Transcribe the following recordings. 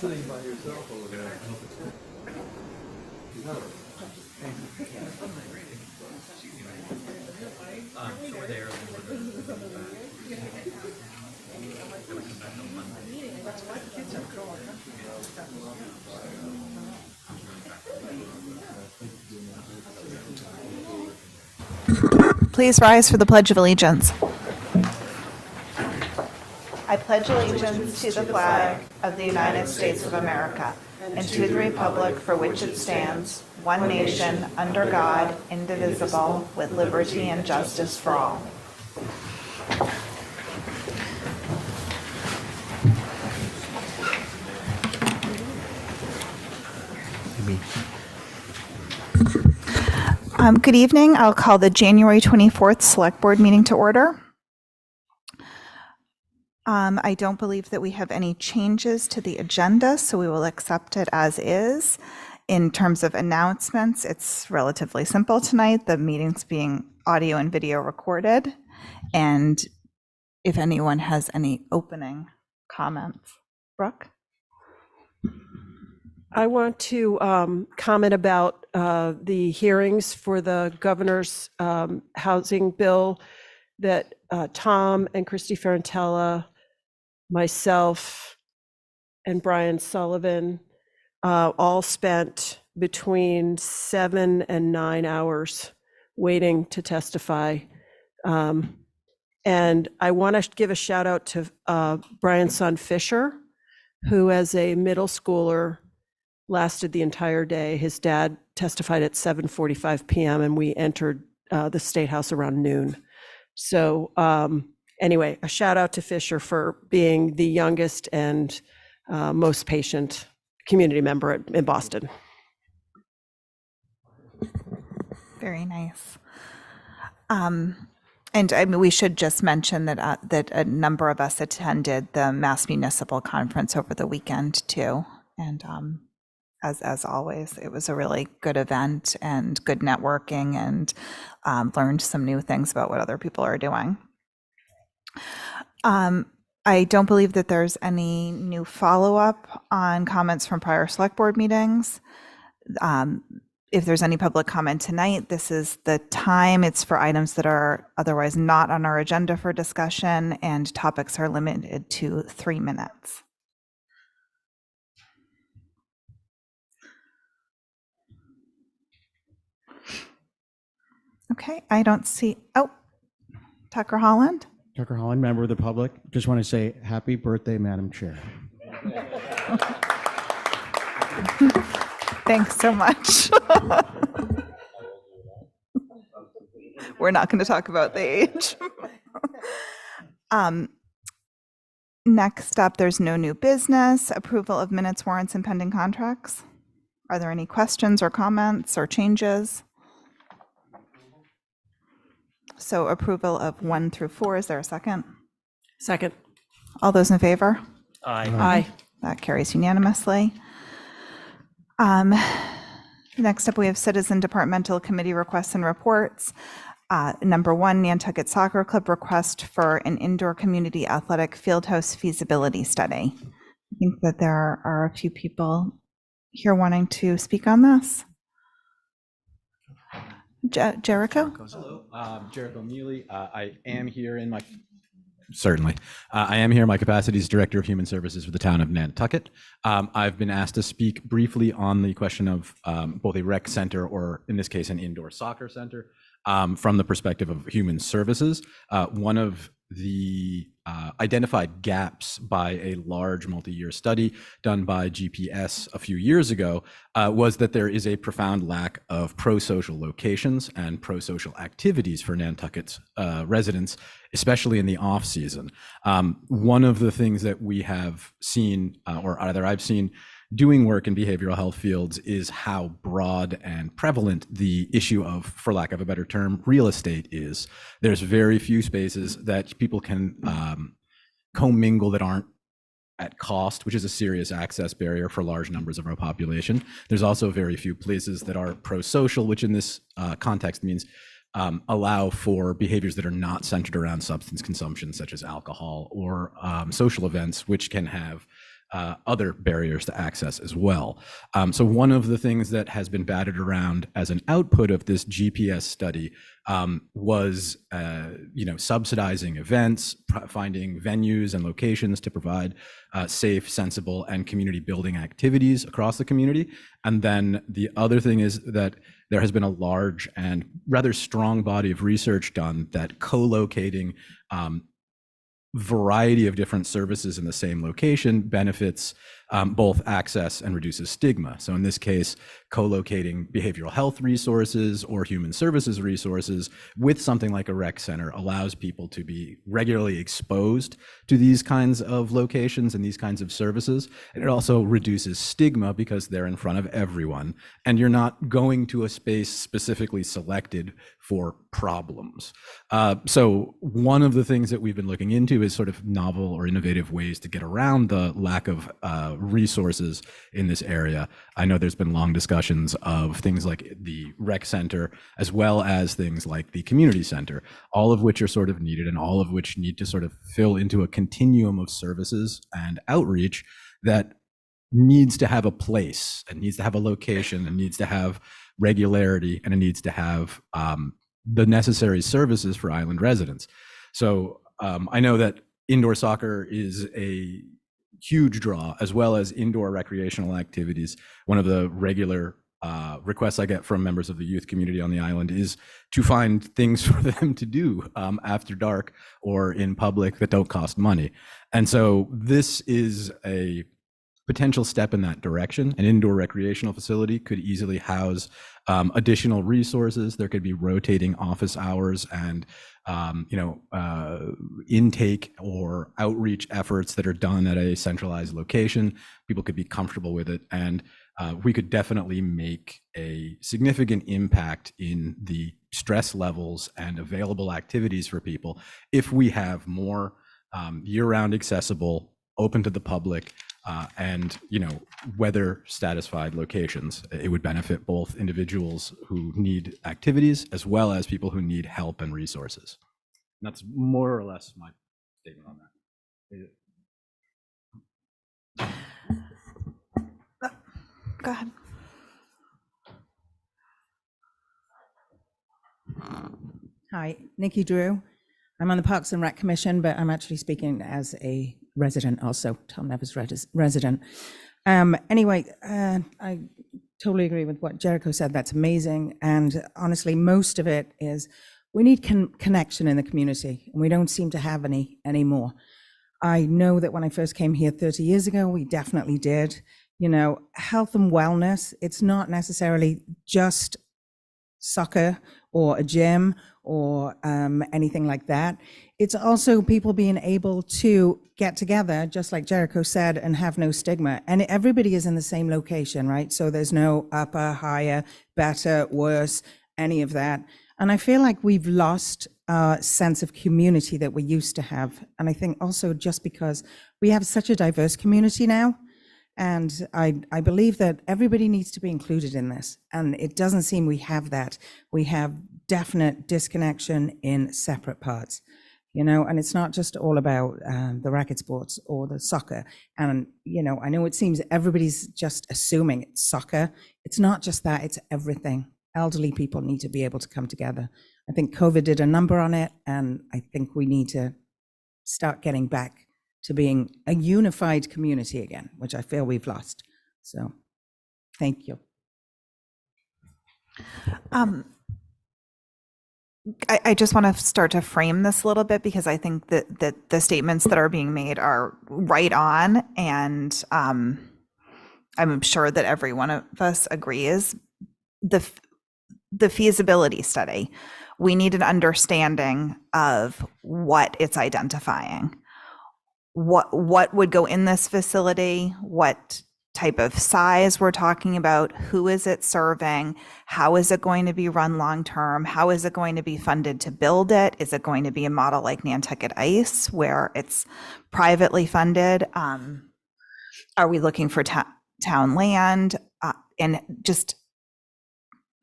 Sitting by yourself over there. So we're there. Please rise for the Pledge of Allegiance. I pledge allegiance to the flag of the United States of America and to the republic for which it stands, one nation, under God, indivisible, with liberty and justice for all. Good evening. I'll call the January 24th Select Board meeting to order. I don't believe that we have any changes to the agenda, so we will accept it as is. In terms of announcements, it's relatively simple tonight. The meeting's being audio and video recorded. And if anyone has any opening comments. Brooke? I want to comment about the hearings for the governor's housing bill that Tom and Christy Ferrantella, myself, and Brian Sullivan all spent between 7 and 9 hours waiting to testify. And I want to give a shout out to Brian's son Fisher, who as a middle schooler lasted the entire day. His dad testified at 7:45 p.m. and we entered the State House around noon. So anyway, a shout out to Fisher for being the youngest and most patient community member in Boston. Very nice. And I mean, we should just mention that that a number of us attended the Mass Municipal Conference over the weekend too. And as always, it was a really good event and good networking, and learned some new things about what other people are doing. I don't believe that there's any new follow-up on comments from prior select board meetings. If there's any public comment tonight, this is the time. It's for items that are otherwise not on our agenda for discussion, and topics are limited to 3 minutes. Okay, I don't see, oh, Tucker Holland. Tucker Holland, member of the public. Just want to say happy birthday, Madam Chair. Thanks so much. We're not going to talk about the age. Next up, there's no new business. Approval of minutes, warrants, and pending contracts. Are there any questions or comments or changes? So approval of 1 through 4, is there a second? Second. All those in favor? Aye. Aye. That carries unanimously. Next up, we have citizen departmental committee requests and reports. Number 1, Nantucket Soccer Club request for an indoor community athletic fieldhouse feasibility study. I think that there are a few people here wanting to speak on this. Jericho? Hello, Jericho Mealy. I am here in my I am here in my capacity as Director of Human Services for the town of Nantucket. I've been asked to speak briefly on the question of both a rec center, or in this case, an indoor soccer center, from the perspective of human services. One of the identified gaps by a large multi-year study done by GPS a few years ago was that there is a profound lack of pro-social locations and pro-social activities for Nantucket's residents, especially in the off-season. One of the things that we have seen, or either I've seen, doing work in behavioral health fields is how broad and prevalent the issue of, for lack of a better term, real estate is. There's very few spaces that people can commingle that aren't at cost, which is a serious access barrier for large numbers of our population. There's also very few places that are pro-social, which in this context means allow for behaviors that are not centered around substance consumption, such as alcohol or social events, which can have other barriers to access as well. So one of the things that has been batted around as an output of this GPS study was, subsidizing events, finding venues and locations to provide safe, sensible, and community building activities across the community. And then the other thing is that there has been a large and rather strong body of research done that co-locating variety of different services in the same location benefits both access and reduces stigma. So in this case, co-locating behavioral health resources or human services resources with something like a rec center allows people to be regularly exposed to these kinds of locations and these kinds of services. And it also reduces stigma because they're in front of everyone and you're not going to a space specifically selected for problems. So one of the things that we've been looking into is sort of novel or innovative ways to get around the lack of resources in this area. I know there's been long discussions of things like the rec center, as well as things like the community center, all of which are sort of needed and all of which need to sort of fill into a continuum of services and outreach that needs to have a place and needs to have a location and needs to have regularity and it needs to have the necessary services for island residents. So I know that indoor soccer is a huge draw, as well as indoor recreational activities. One of the regular requests I get from members of the youth community on the island is to find things for them to do after dark or in public that don't cost money. And so this is a potential step in that direction. An indoor recreational facility could easily house additional resources. There could be rotating office hours and intake or outreach efforts that are done at a centralized location. People could be comfortable with it, and we could definitely make a significant impact in the stress levels and available activities for people if we have more year-round accessible, open to the public, and weather satisfied locations. It would benefit both individuals who need activities as well as people who need help and resources. And that's more or less my statement on that. Go ahead. Hi, Nikki Drew. I'm on the Parks and Rec Commission, but I'm actually speaking as a resident also, Tom Never's resident. Anyway, I totally agree with what Jericho said. That's amazing. And honestly, most of it is we need connection in the community, and we don't seem to have any anymore. I know that when I first came here 30 years ago, we definitely did. Health and wellness, it's not necessarily just soccer or a gym or anything like that. It's also people being able to get together, just like Jericho said, and have no stigma. And everybody is in the same location, right? So there's no upper, higher, better, worse, any of that. And I feel like we've lost a sense of community that we used to have. And I think also just because we have such a diverse community now, and I believe that everybody needs to be included in this. And it doesn't seem we have that. We have definite disconnection in separate parts, and it's not just all about the racket sports or the soccer. And, I know it seems everybody's just assuming it's soccer. It's not just that, it's everything. Elderly people need to be able to come together. I think COVID did a number on it, and I think we need to start getting back to being a unified community again, which I feel we've lost. So, thank you. I just want to start to frame this a little bit because I think that the statements that are being made are right on, and I'm sure that every one of us agrees. The feasibility study, we need an understanding of what it's identifying. What would go in this facility, what type of size we're talking about, who is it serving, how is it going to be run long-term, how is it going to be funded to build it, is it going to be a model like Nantucket Ice where it's privately funded, are we looking for town land, and just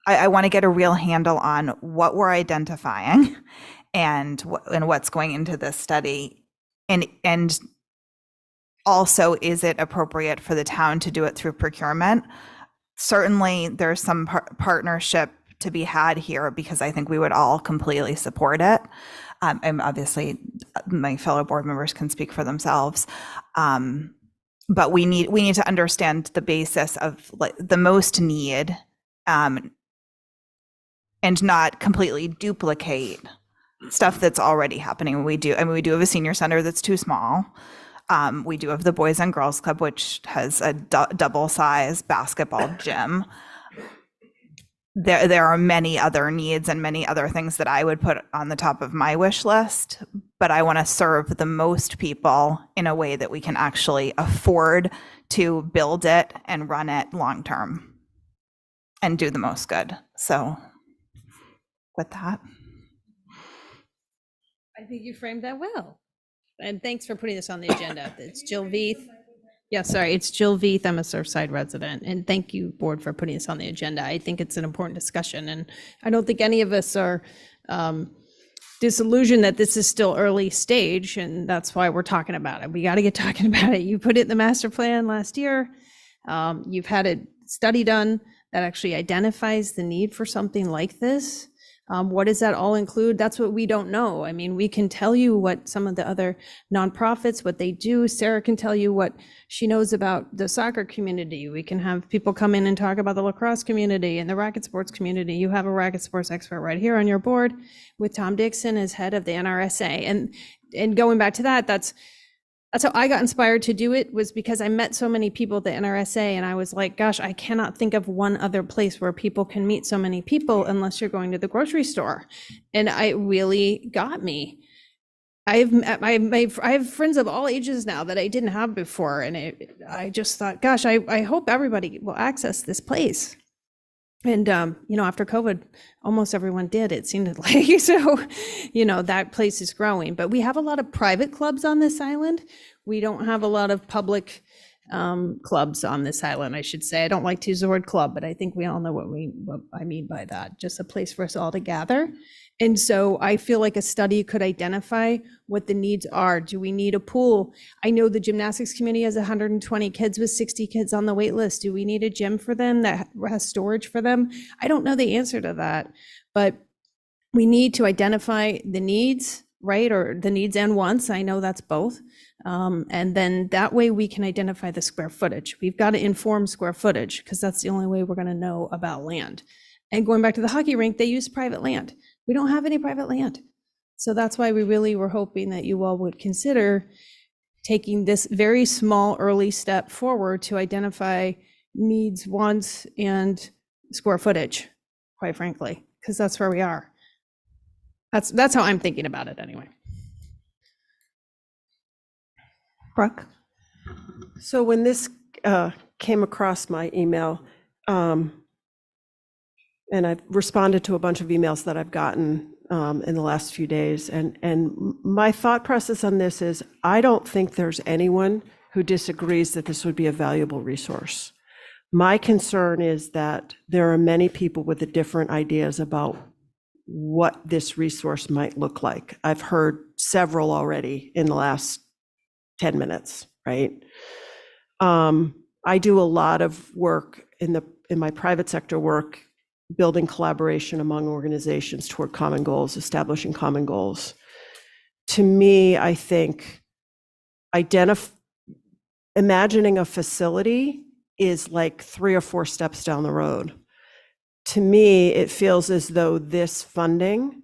I want to get a real handle on what we're identifying and what's going into this study. And also, is it appropriate for the town to do it through procurement? Certainly, there's some partnership to be had here, because I think we would all completely support it. And obviously, my fellow board members can speak for themselves. But we need to understand the basis of like the most need, and not completely duplicate stuff that's already happening. We do have a senior center that's too small. We do have the Boys and Girls Club, which has a double size basketball gym. There are many other needs and many other things that I would put on the top of my wish list, but I want to serve the most people in a way that we can actually afford to build it and run it long term and do the most good. So with that. I think you framed that well. And thanks for putting this on the agenda. It's Jill Veith. Yeah, sorry, it's Jill Veith. I'm a Surfside resident. And thank you, board, for putting this on the agenda. I think it's an important discussion. And I don't think any of us are disillusioned that this is still early stage. And that's why we're talking about it. We got to get talking about it. You put it in the master plan last year. You've had a study done that actually identifies the need for something like this. What does that all include? That's what we don't know. I mean, we can tell you what some of the other nonprofits, what they do. Sarah can tell you what she knows about the soccer community. We can have people come in and talk about the lacrosse community and the racket sports community. You have a racket sports expert right here on your board with Tom Dixon as head of the NRSA. And going back to that, that's how I got inspired to do it, was because I met so many people at the NRSA and I was like, gosh, I cannot think of one other place where people can meet so many people unless you're going to the grocery store. And it really got me. I have friends of all ages now that I didn't have before. And I just thought, gosh, I hope everybody will access this place. And, after COVID, almost everyone did, it seemed like. So, that place is growing. But we have a lot of private clubs on this island. We don't have a lot of public clubs on this island, I should say. I don't like to use the word club, but I think we all know what I mean by that. Just a place for us all to gather. And so I feel like a study could identify what the needs are. Do we need a pool? I know the gymnastics community has 120 kids with 60 kids on the wait list. Do we need a gym for them that has storage for them? I don't know the answer to that, but we need to identify the needs, right? Or the needs and wants. I know that's both. And then that way we can identify the square footage. We've got to inform square footage because that's the only way we're going to know about land. And going back to the hockey rink, they use private land. We don't have any private land. So that's why we really were hoping that you all would consider taking this very small early step forward to identify needs, wants, and square footage, quite frankly, because that's where we are. That's how I'm thinking about it anyway. Brooke? So when this came across my email, and I've responded to a bunch of emails that I've gotten in the last few days. And my thought process on this is, I don't think there's anyone who disagrees that this would be a valuable resource. My concern is that there are many people with different ideas about what this resource might look like. I've heard several already in the last 10 minutes, right? I do a lot of work in my private sector work, building collaboration among organizations toward common goals, establishing common goals. To me, I think imagining a facility is like 3 or 4 steps down the road. To me, it feels as though this funding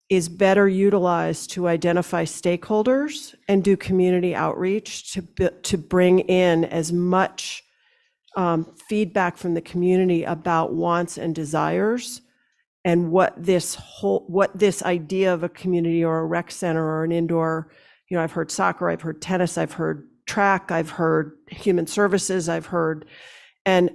is better utilized to identify stakeholders and do community outreach to bring in as much feedback from the community about wants and desires, and what this idea of a community or a rec center or an indoor, I've heard soccer, I've heard tennis, I've heard track, I've heard human services, I've heard, and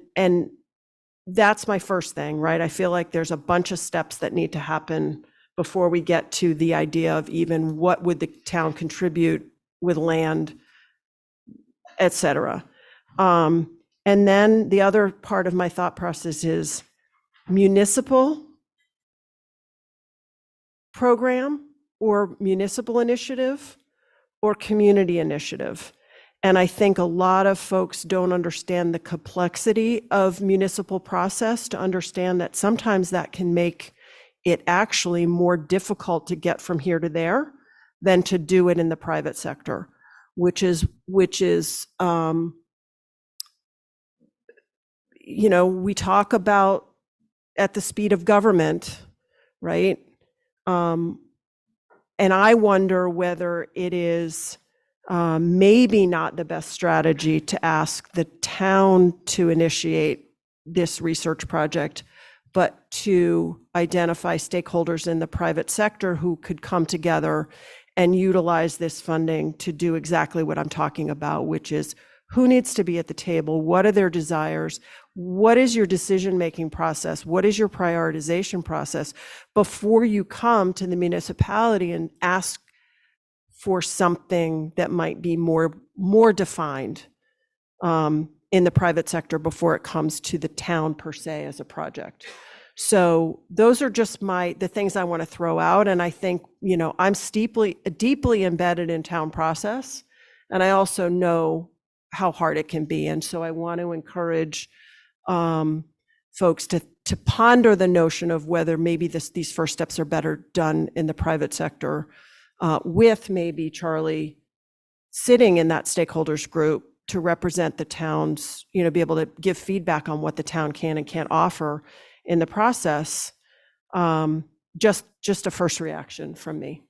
that's my first thing, right? I feel like there's a bunch of steps that need to happen before we get to the idea of even what would the town contribute with land, et cetera. And then the other part of my thought process is, municipal program or municipal initiative or community initiative. And I think a lot of folks don't understand the complexity of municipal process to understand that sometimes that can make it actually more difficult to get from here to there than to do it in the private sector, which is we talk about at the speed of government, right? And I wonder whether it is maybe not the best strategy to ask the town to initiate this research project, but to identify stakeholders in the private sector who could come together and utilize this funding to do exactly what I'm talking about, which is who needs to be at the table, what are their desires, what is your decision-making process, what is your prioritization process before you come to the municipality and ask for something that might be more defined in the private sector before it comes to the town per se as a project. So those are just the things I want to throw out. And I think, I'm deeply embedded in town process, and I also know how hard it can be. And so I want to encourage folks to ponder the notion of whether maybe these first steps are better done in the private sector, with maybe Charlie sitting in that stakeholders group to represent the towns, be able to give feedback on what the town can and can't offer in the process. Just a first reaction from me.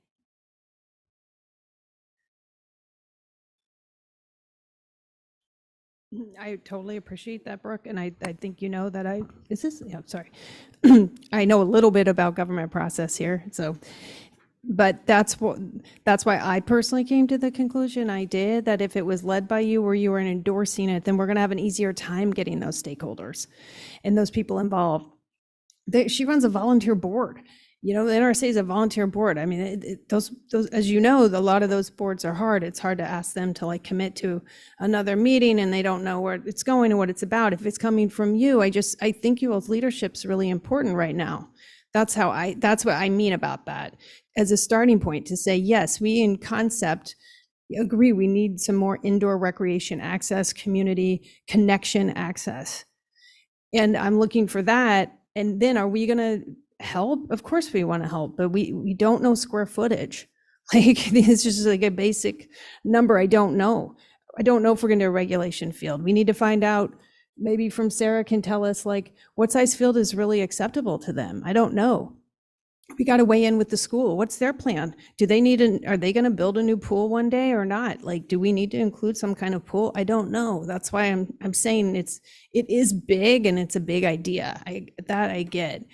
I totally appreciate that, Brooke, and I think that sorry. I know a little bit about government process here, so, but that's why I personally came to the conclusion I did, that if it was led by you or you were endorsing it, then we're gonna have an easier time getting those stakeholders and those people involved. She runs a volunteer board. The NRSA is a volunteer board. I mean, those, as you know, a lot of those boards are hard. It's hard to ask them to commit to another meeting and they don't know where it's going and what it's about. If it's coming from you, I think you all's leadership's really important right now. That's what I mean about that as a starting point to say, yes, we in concept agree we need some more indoor recreation access, community connection access. And I'm looking for that. And then are we gonna help? Of course we want to help, but we don't know square footage. It's just a basic number. I don't know if we're going to do a regulation field. We need to find out, maybe from Sarah can tell us what size field is really acceptable to them. I don't know. We got to weigh in with the school. What's their plan? Do they are they going to build a new pool one day or not? Do we need to include some kind of pool? I don't know. That's why I'm saying it is big and it's a big idea. I get.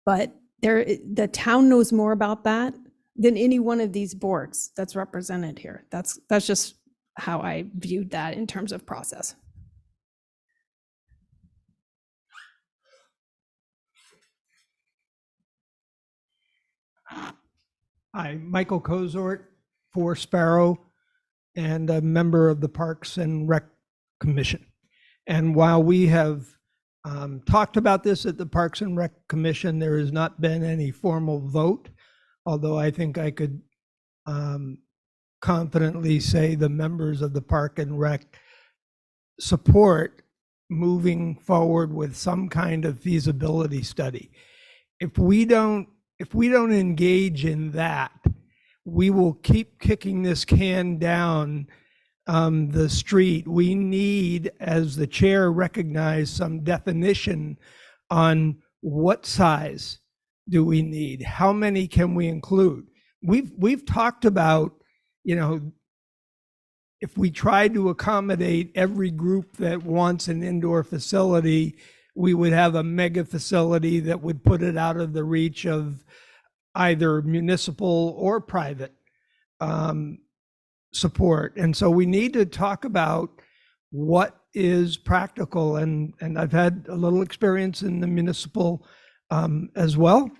But the town knows more about that than any one of these boards that's represented here. That's just how I viewed that in terms of process. I'm Michael Kozort, 4 Sparrow, and a member of the Parks and Rec Commission. And while we have talked about this at the Parks and Rec Commission, there has not been any formal vote, although I think I could confidently say the members of the Park and Rec support moving forward with some kind of feasibility study. If we don't engage in that, we will keep kicking this can down the street. We need, as the chair recognized, some definition on what size do we need? How many can we include? We've talked about, if we try to accommodate every group that wants an indoor facility, we would have a mega facility that would put it out of the reach of either municipal or private support. And so we need to talk about what is practical. And I've had a little experience in the municipal as well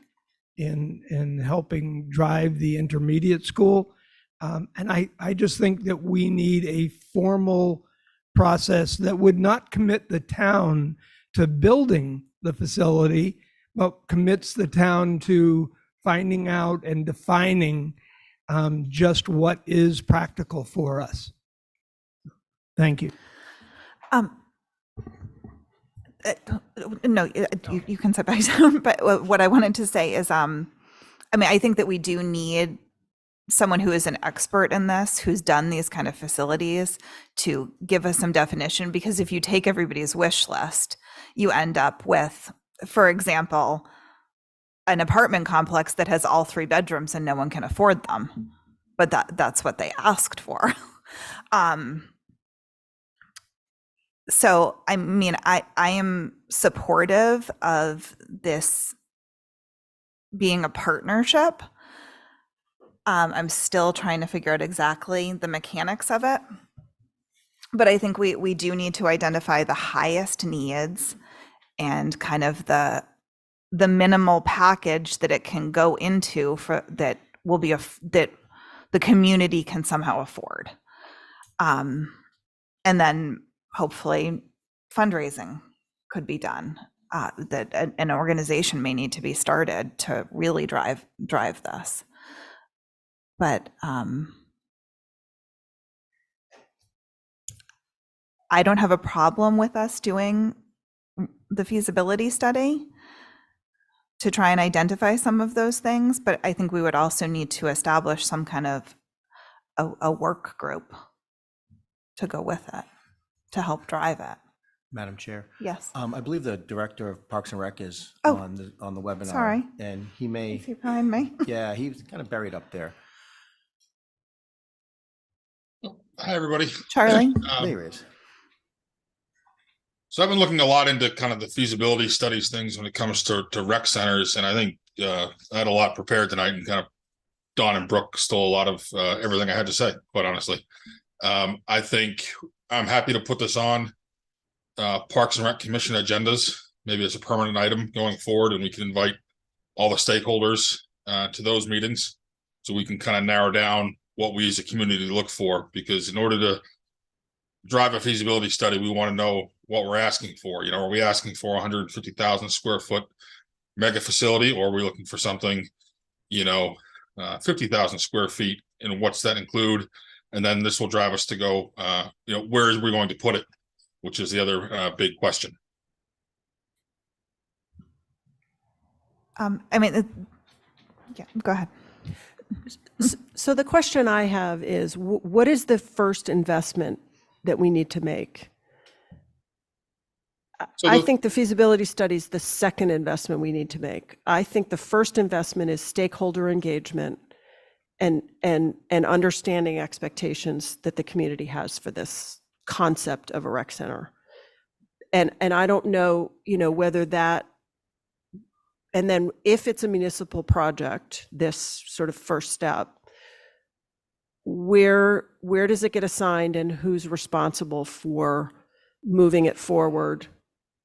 in helping drive the intermediate school. And I just think that we need a formal process that would not commit the town to building the facility, well, commits the town to finding out and defining just what is practical for us. Thank you. No, you can sit back down. But what I wanted to say is, I mean, I think that we do need someone who is an expert in this, who's done these kind of facilities, to give us some definition. Because if you take everybody's wish list, you end up with, for example, an apartment complex that has all 3 bedrooms and no one can afford them. But that's what they asked for. So, I mean, I am supportive of this being a partnership. I'm still trying to figure out exactly the mechanics of it. But I think we do need to identify the highest needs and kind of the minimal package that it can go into for that will be that the community can somehow afford. And then hopefully fundraising could be done, that an organization may need to be started to really drive this. But I don't have a problem with us doing the feasibility study to try and identify some of those things, but I think we would also need to establish some kind of a work group to go with it, to help drive it. Madam Chair. Yes. I believe the Director of Parks and Rec is Oh, on the webinar. sorry. And he may, Is he behind me? yeah, he's kind of buried up there. Hi, everybody. Charlie? There he is. So I've been looking a lot into kind of the feasibility studies things when it comes to rec centers, and I think I had a lot prepared tonight, and kind of Don and Brooke stole a lot of everything I had to say, quite honestly. I think I'm happy to put this on Parks and Rec Commission agendas, maybe as a permanent item going forward, and we can invite all the stakeholders to those meetings so we can kind of narrow down what we as a community look for, because in order to drive a feasibility study, we want to know what we're asking for. You know, are we asking for 150,000 square foot mega facility, or are we looking for something, 50,000 square feet, and what's that include? And then this will drive us to go, where is we going to put it, which is the other big question. I mean, yeah, go ahead. So the question I have is, what is the first investment that we need to make? I think the feasibility study is the second investment we need to make. I think the first investment is stakeholder engagement and understanding expectations that the community has for this concept of a rec center. And I don't know, whether that, and then if it's a municipal project, this sort of first step, where does it get assigned and who's responsible for moving it forward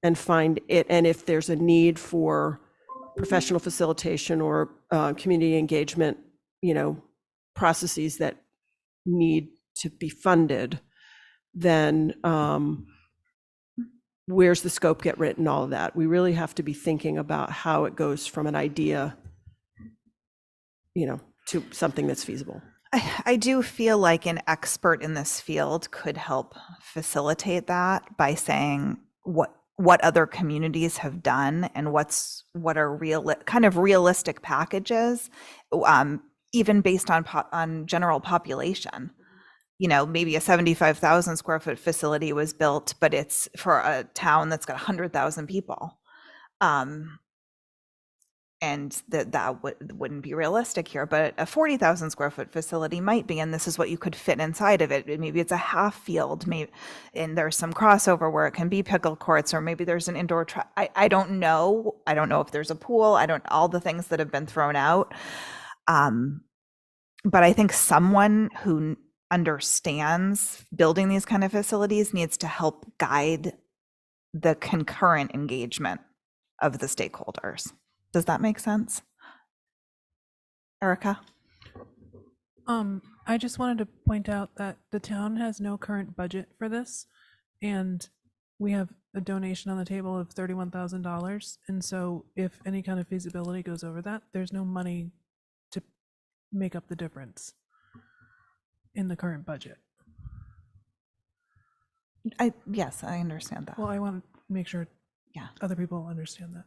and find it? And if there's a need for professional facilitation or community engagement, processes that need to be funded, then where's the scope get written, all of that. We really have to be thinking about how it goes from an idea, to something that's feasible. I do feel like an expert in this field could help facilitate that by saying what other communities have done and what are realistic packages, even based on general population. Maybe a 75,000 square foot facility was built, but it's for a town that's got 100,000 people. And that wouldn't be realistic here, but a 40,000 square foot facility might be, and this is what you could fit inside of it. Maybe it's a half field, and there's some crossover where it can be pickle courts, or maybe there's an indoor track. I don't know. I don't know if there's a pool. All the things that have been thrown out. But I think someone who understands building these kind of facilities needs to help guide the concurrent engagement of the stakeholders. Does that make sense? Erica? I just wanted to point out that the town has no current budget for this, and we have a donation on the table of $31,000. And so if any kind of feasibility goes over that, there's no money to make up the difference in the current budget. Yes, I understand that. Well, I want to make sure Yeah. other people understand that.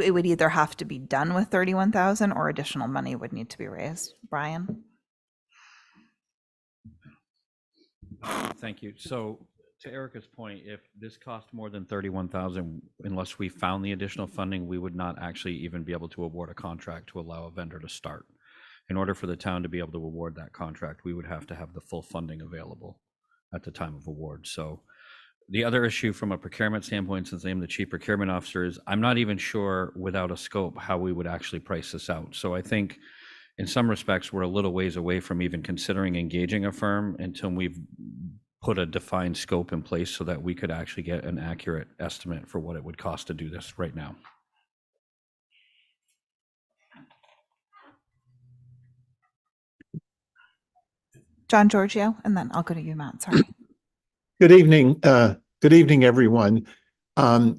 It would either have to be done with 31,000 or additional money would need to be raised. Brian? Thank you. So to Erica's point, if this cost more than 31,000, unless we found the additional funding, we would not actually even be able to award a contract to allow a vendor to start. In order for the town to be able to award that contract, we would have to have the full funding available at the time of award. So the other issue from a procurement standpoint, since I'm the chief procurement officer, is I'm not even sure without a scope how we would actually price this out. So I think in some respects, we're a little ways away from even considering engaging a firm until we've put a defined scope in place so that we could actually get an accurate estimate for what it would cost to do this right now. John Giorgio, and then I'll go to you, Matt. Sorry. Good evening. Good evening, everyone.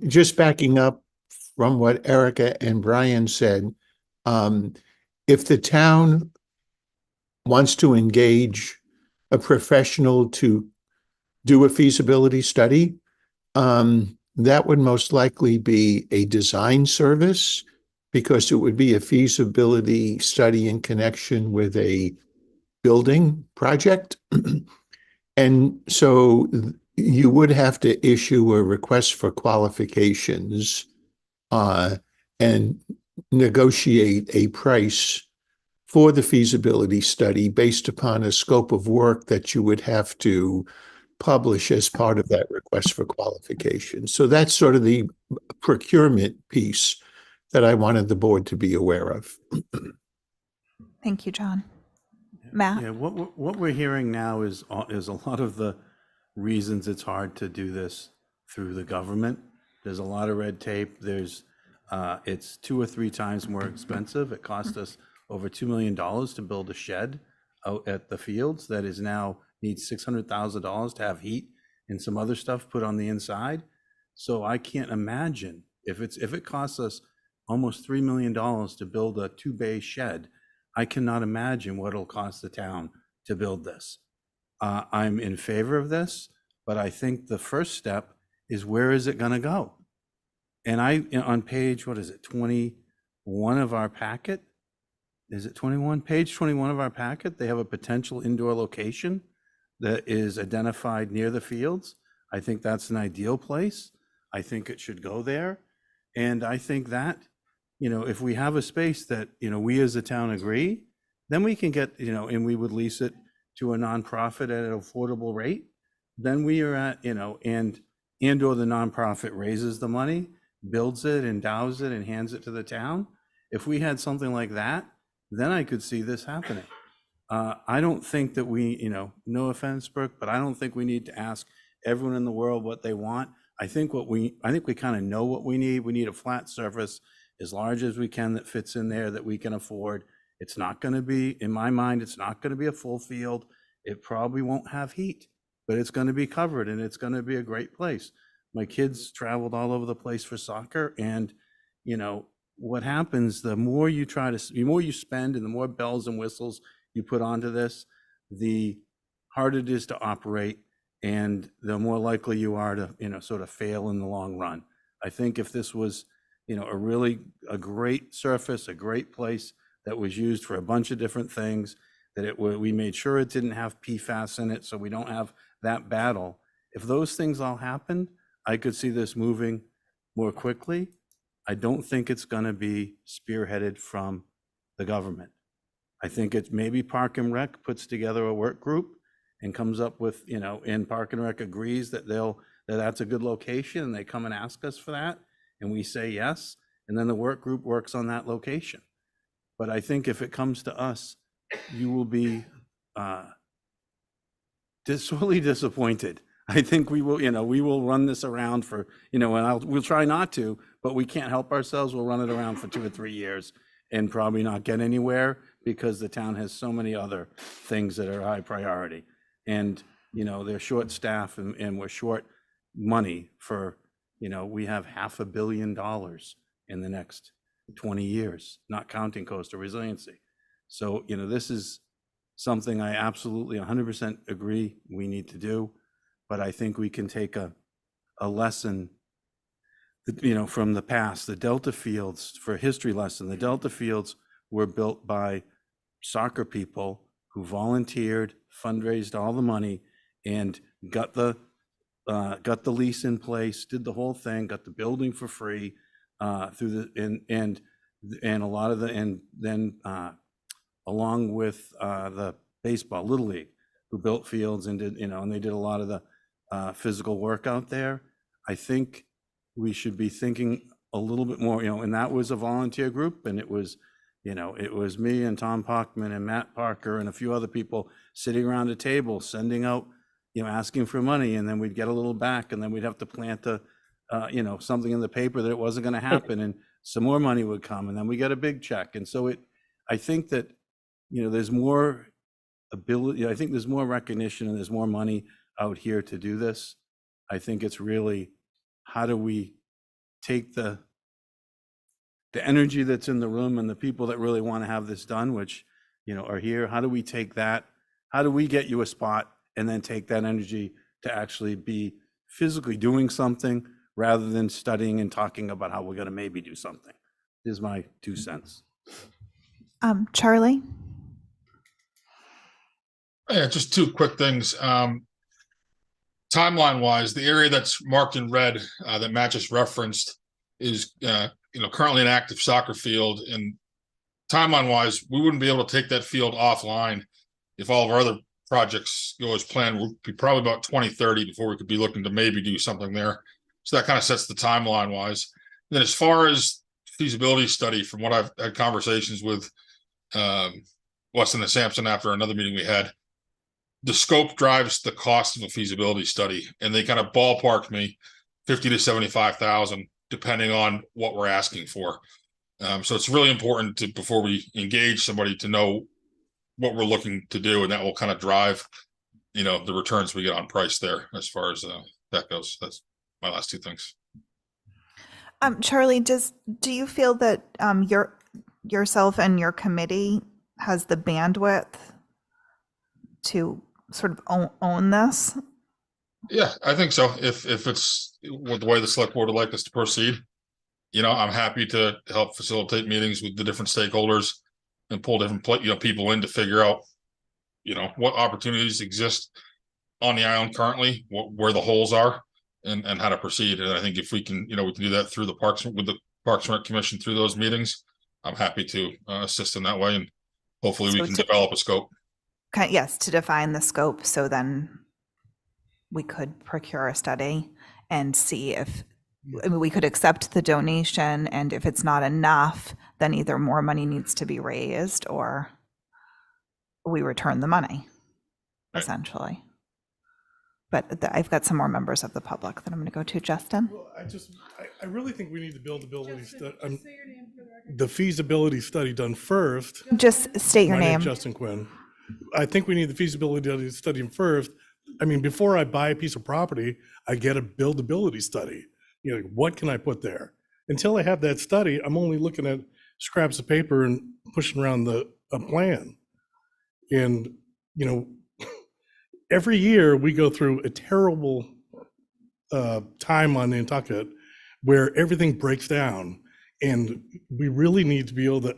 Just backing up from what Erica and Brian said, if the town wants to engage a professional to do a feasibility study, that would most likely be a design service, because it would be a feasibility study in connection with a building project. And so you would have to issue a request for qualifications and negotiate a price for the feasibility study based upon a scope of work that you would have to publish as part of that request for qualification. So that's sort of the procurement piece that I wanted the board to be aware of. Thank you, John. Matt? Yeah, what we're hearing now is a lot of the reasons it's hard to do this through the government. There's a lot of red tape. It's 2 or 3 times more expensive. It cost us over $2 million to build a shed out at the fields that is now needs $600,000 to have heat and some other stuff put on the inside. So I can't imagine if it costs us almost $3 million to build a 2-bay shed, I cannot imagine what it'll cost the town to build this. I'm in favor of this, but I think the first step is, where is it going to go? And on page, what is it, 21 of our packet? Is it 21? Page 21 of our packet, they have a potential indoor location that is identified near the fields. I think that's an ideal place. I think it should go there. And I think that, if we have a space that, we as a town agree, then we can get, and we would lease it to a nonprofit at an affordable rate. Then we are at, and or the nonprofit raises the money, builds it, endows it, and hands it to the town. If we had something like that, then I could see this happening. I don't think that we, no offense, Brooke, but I don't think we need to ask everyone in the world what they want. I think we kind of know what we need. We need a flat surface as large as we can that fits in there, that we can afford. It's not going to be, in my mind, it's not going to be a full field. It probably won't have heat, but it's going to be covered and it's going to be a great place. My kids traveled all over the place for soccer, and what happens, the more you spend and the more bells and whistles you put onto this, the harder it is to operate, and the more likely you are to, sort of fail in the long run. I think if this was, a great surface, a great place that was used for a bunch of different things, that we made sure it didn't have PFAS in it, so we don't have that battle. If those things all happened, I could see this moving more quickly. I don't think it's going to be spearheaded from the government. I think it's maybe Park and Rec puts together a work group and comes up with, and Park and Rec agrees that that's a good location, and they come and ask us for that, and we say yes, and then the work group works on that location. But I think if it comes to us, you will be sorely disappointed. I think we will run this around for, and we'll try not to, but we can't help ourselves. We'll run it around for 2 or 3 years and probably not get anywhere, because the town has so many other things that are high priority. And, they're short staff, and we're short, money for, we have $500 million in the next 20 years, not counting coastal resiliency. So, this is something I absolutely 100% agree we need to do, but I think we can take a lesson, from the past. The Delta fields, for a history lesson, the Delta fields were built by soccer people who volunteered, fundraised all the money, and got the lease in place, did the whole thing, got the building for free through the and a lot of the and then along with the baseball Little League, who built fields and did and they did a lot of the physical work out there. I think we should be thinking a little bit more, and that was a volunteer group, and it was me and Tom Pockman and Matt Parker and a few other people sitting around a table, sending out, asking for money, and then we'd get a little back, and then we'd have to plant something in the paper that it wasn't going to happen, and some more money would come, and then we get a big check. And so I think that, there's more ability, I think there's more recognition and there's more money out here to do this. I think it's really, how do we take the energy that's in the room and the people that really want to have this done, which, are here, how do we take that? How do we get you a spot and then take that energy to actually be physically doing something rather than studying and talking about how we're going to maybe do something? Is my 2 cents. Charlie? Yeah, just two quick things. Timeline wise, the area that's marked in red that Matt just referenced is currently an active soccer field, and timeline wise, we wouldn't be able to take that field offline if all of our other projects go as planned. We'd be probably about 2030 before we could be looking to maybe do something there. So that kind of sets the timeline wise. Then as far as feasibility study, from what I've had conversations with Weston and Sampson after another meeting we had, the scope drives the cost of a feasibility study, and they kind of ballparked me 50 to 75,000 depending on what we're asking for. So it's really important to, before we engage somebody, to know what we're looking to do, and that will kind of drive the returns we get on price there as far as that goes. That's my last two things. Charlie, do you feel that yourself and your committee has the bandwidth to sort of own this? Yeah, I think so. If it's with the way the select board would like us to proceed, I'm happy to help facilitate meetings with the different stakeholders and pull different people in to figure out what opportunities exist on the island currently, where the holes are, and how to proceed. And I think if we can we can do that through the Parks and Rec Commission through those meetings, I'm happy to assist in that way, and hopefully we can develop a scope. Yes, to define the scope, so then we could procure a study and see if we could accept the donation, and if it's not enough, then either more money needs to be raised or we return the money, essentially. But I've got some more members of the public that I'm going to go to. Justin? Well, I really think we need the the feasibility study done first. Just state your name. Justin Quinn. I think we need the feasibility study first. I mean, before I buy a piece of property, I get a buildability study. What can I put there? Until I have that study, I'm only looking at scraps of paper and pushing around a plan. And, every year we go through a terrible time on Nantucket where everything breaks down, and we really need to be able to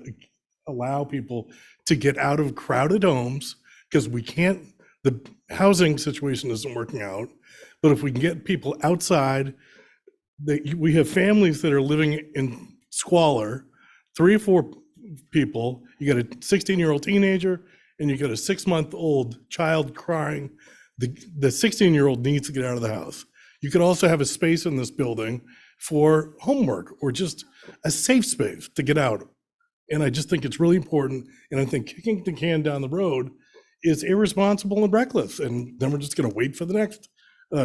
allow people to get out of crowded homes, because the housing situation isn't working out. But if we can get people outside, we have families that are living in squalor, 3 or 4 people, you got a 16-year-old teenager and you got a 6-month-old child crying. The 16-year-old needs to get out of the house. You could also have a space in this building for homework or just a safe space to get out. And I just think it's really important. And I think kicking the can down the road is irresponsible and reckless. And then we're just going to wait for the next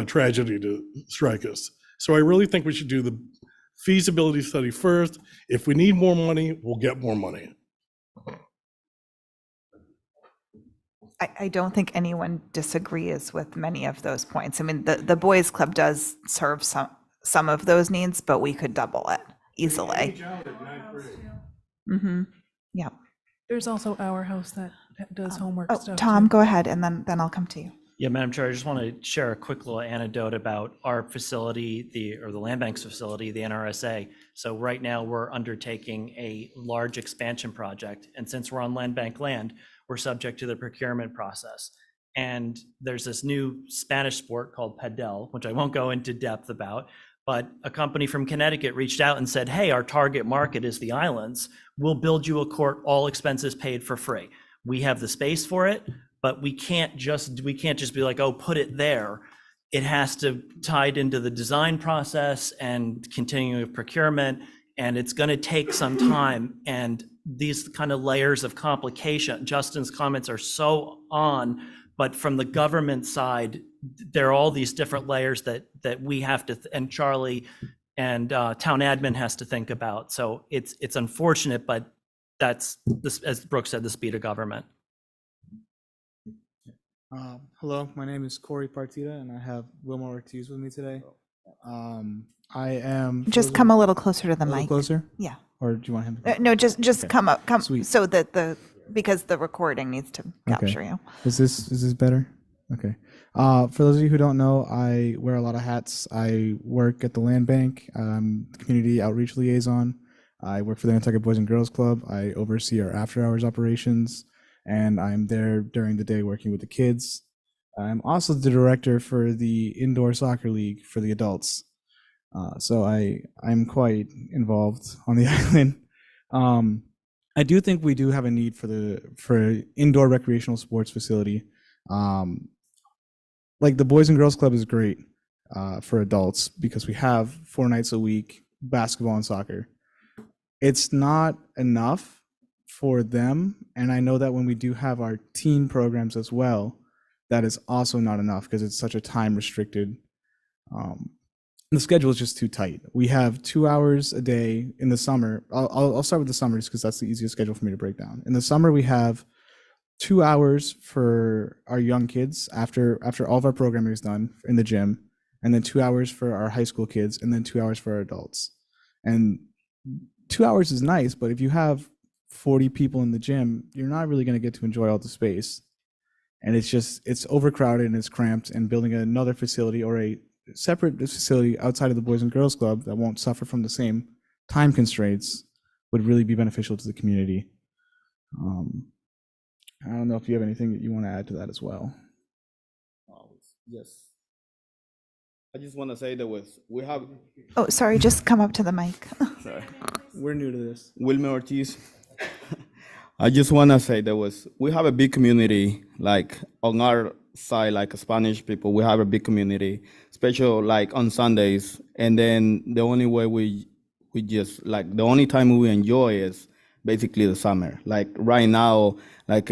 tragedy to strike us. So I really think we should do the feasibility study first. If we need more money, we'll get more money. I don't think anyone disagrees with many of those points. I mean, the boys club does serve some of those needs, but we could double it easily. Mm-hmm. Yeah. There's also Our House that does homework Oh, stuff. Tom, too. go ahead, and then I'll come to you. Yeah, Madam Chair, I just want to share a quick little anecdote about our facility, the land banks facility, the NRSA. So right now we're undertaking a large expansion project, and since we're on land bank land, we're subject to the procurement process. And there's this new Spanish sport called padel, which I won't go into depth about, but a company from Connecticut reached out and said, hey, our target market is the islands. We'll build you a court, all expenses paid for free. We have the space for it, but we can't just be like, oh, put it there. It has to tie it into the design process and continuing with procurement, and it's going to take some time. And these kind of layers of complication, Justin's comments are so on, but from the government side, there are all these different layers that we have to, and Charlie and town admin has to think about. So it's unfortunate, but that's this, as Brooke said, the speed of government. Hello, my name is Corey Partita, and I have Wilma Ortiz with me today. I am Just come a little closer to the mic. Closer? Yeah. Or do you want him to? No, just Okay. come up, Sweet. so that because the recording needs to capture you. Is this better? Okay. For those of you who don't know, I wear a lot of hats. I work at the land bank, community outreach liaison. I work for the Nantucket Boys and Girls Club. I oversee our after-hours operations, and I'm there during the day working with the kids. I'm also the director for the indoor soccer league for the adults. So I'm quite involved on the island. I do think we do have a need for indoor recreational sports facility. Like the Boys and Girls Club is great for adults because we have 4 nights a week basketball and soccer. It's not enough for them, and I know that when we do have our teen programs as well, that is also not enough because it's such a time restricted. The schedule is just too tight. We have 2 hours a day in the summer. I'll start with the summer just because that's the easiest schedule for me to break down. In the summer, we have 2 hours for our young kids after all of our programming is done in the gym, and then 2 hours for our high school kids, and then 2 hours for our adults. And 2 hours is nice, but if you have 40 people in the gym, you're not really going to get to enjoy all the space. And it's overcrowded and it's cramped, and building another facility or a separate facility outside of the Boys and Girls Club that won't suffer from the same time constraints would really be beneficial to the community. I don't know if you have anything that you want to add to that as well. Yes. I just want to say we have. Oh, sorry, just come up to the mic. Sorry. We're new to this. Wilma Ortiz. I just want to say we have a big community, like on our side, like Spanish people, we have a big community, especially like on Sundays. And then the only way we just like, the only time we enjoy is basically the summer. Like right now, like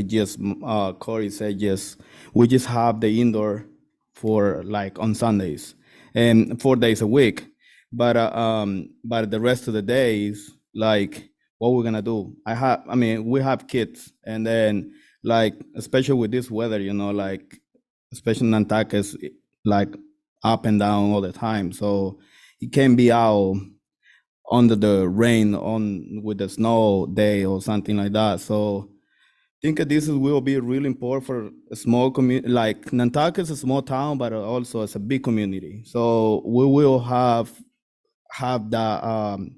just Corey said, we just have the indoor for like on Sundays and 4 days a week. But the rest of the days, like what we're gonna do? We have kids, and then like especially with this weather, like especially Nantucket is like up and down all the time, so it can't be out under the rain with the snow day or something like that. So I think that will be really important for a small community. Like Nantucket is a small town, but also it's a big community. So we will have that.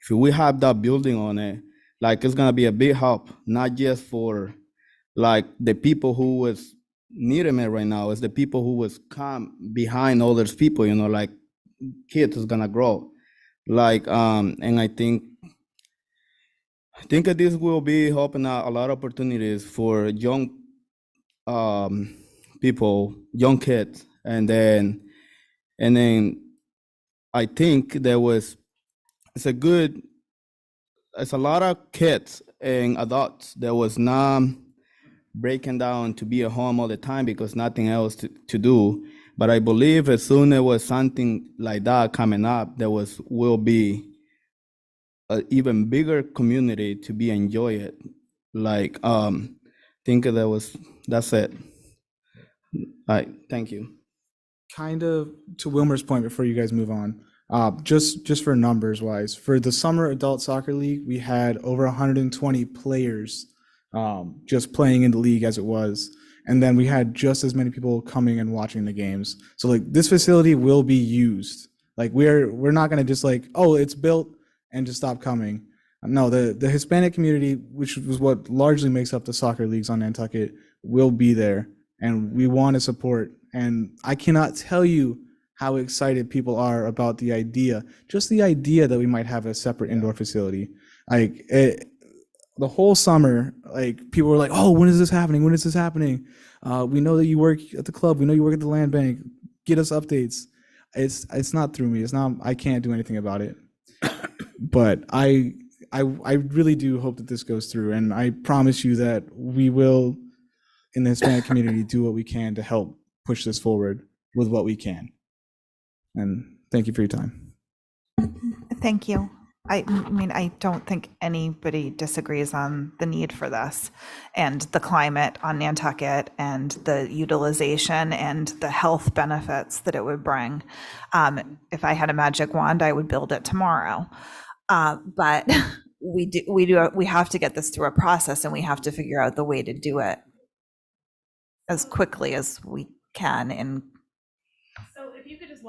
If we have that building on it, like it's gonna be a big help, not just for like the people who was needing it right now. It's the people who was come behind all those people. Like kids is gonna grow. Like and I think that this will be open a lot of opportunities for young people, young kids, and then I think it's a lot of kids and adults that was not breaking down to be at home all the time because nothing else to do. But I believe as soon as there was something like that coming up, will be an even bigger community to be enjoy it. Like think that's it. All right, thank you. Kind of to Wilmer's point before you guys move on, just for numbers wise, for the summer adult soccer league, we had over 120 players just playing in the league as it was. And then we had just as many people coming and watching the games. So like this facility will be used. Like we're not gonna just like, oh, it's built and just stop coming. No, the Hispanic community, which was what largely makes up the soccer leagues on Nantucket, will be there, and we want to support. And I cannot tell you how excited people are about the idea, just the idea that we might have a separate indoor facility. Like the whole summer, like people were like, "Oh, when is this happening? When is this happening? We know that you work at the club. We know you work at the land bank. Get us updates." It's not through me. It's not. I can't do anything about it. But I really do hope that this goes through, and I promise you that we will, in the Hispanic community, do what we can to help push this forward with what we can. And thank you for your time. Thank you. I mean, I don't think anybody disagrees on the need for this and the climate on Nantucket and the utilization and the health benefits that it would bring. If I had a magic wand, I would build it tomorrow. But we have to get this through a process, and we have to figure out the way to do it as quickly as we can. And so if you could just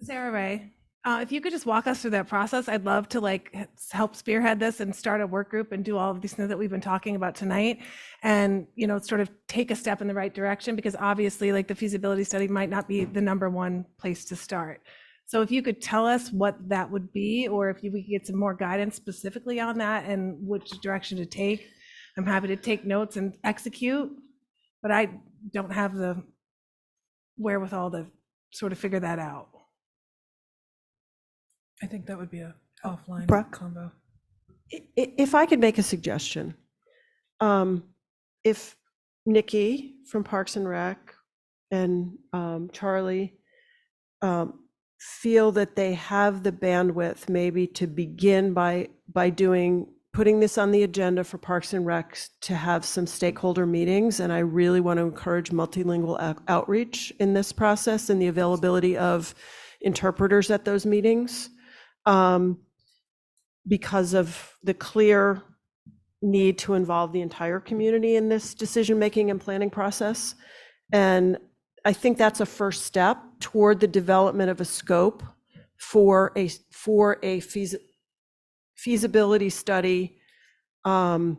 Sarah Ray, if you could just walk us through that process, I'd love to like help spearhead this and start a work group and do all of these things that we've been talking about tonight, and sort of take a step in the right direction, because obviously like the feasibility study might not be the number one place to start. So if you could tell us what that would be, or if we could get some more guidance specifically on that and which direction to take, I'm happy to take notes and execute, but I don't have the wherewithal to sort of figure that out. I think that would be a offline combo. If I could make a suggestion, if Nikki from Parks and Rec and Charlie feel that they have the bandwidth maybe to begin by putting this on the agenda for Parks and Rec to have some stakeholder meetings, and I really want to encourage multilingual outreach in this process and the availability of interpreters at those meetings, because of the clear need to involve the entire community in this decision-making and planning process. And I think that's a first step toward the development of a scope for a feasibility study that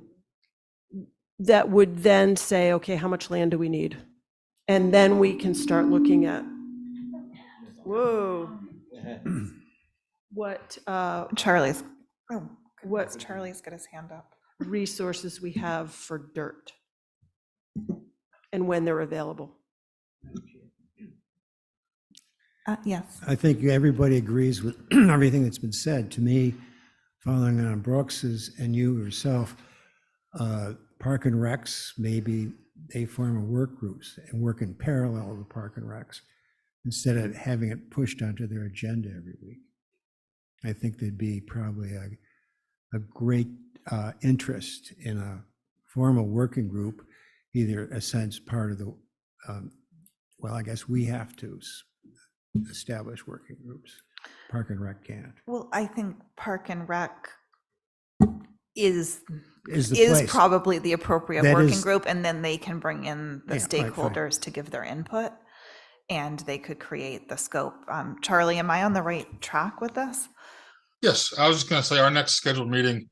would then say, okay, how much land do we need? And then we can start looking at, what Charlie's got his hand up. Resources we have for dirt and when they're available. Yes. I think everybody agrees with everything that's been said. To me, following on Brooks's and you yourself, Park and Recs, maybe they form work groups and work in parallel with Park and Recs instead of having it pushed onto their agenda every week. I think there'd be probably a great interest in a formal working group, either a sense part of the, well, I guess we have to establish working groups. Park and Rec can't. Well, I think Park and Rec is place. probably the appropriate That working is- group, and then they can bring in the Yeah, right, stakeholders to give their input, and they could create the scope. Charlie, am I on the right track with this? Yes, I was just gonna say our next scheduled meeting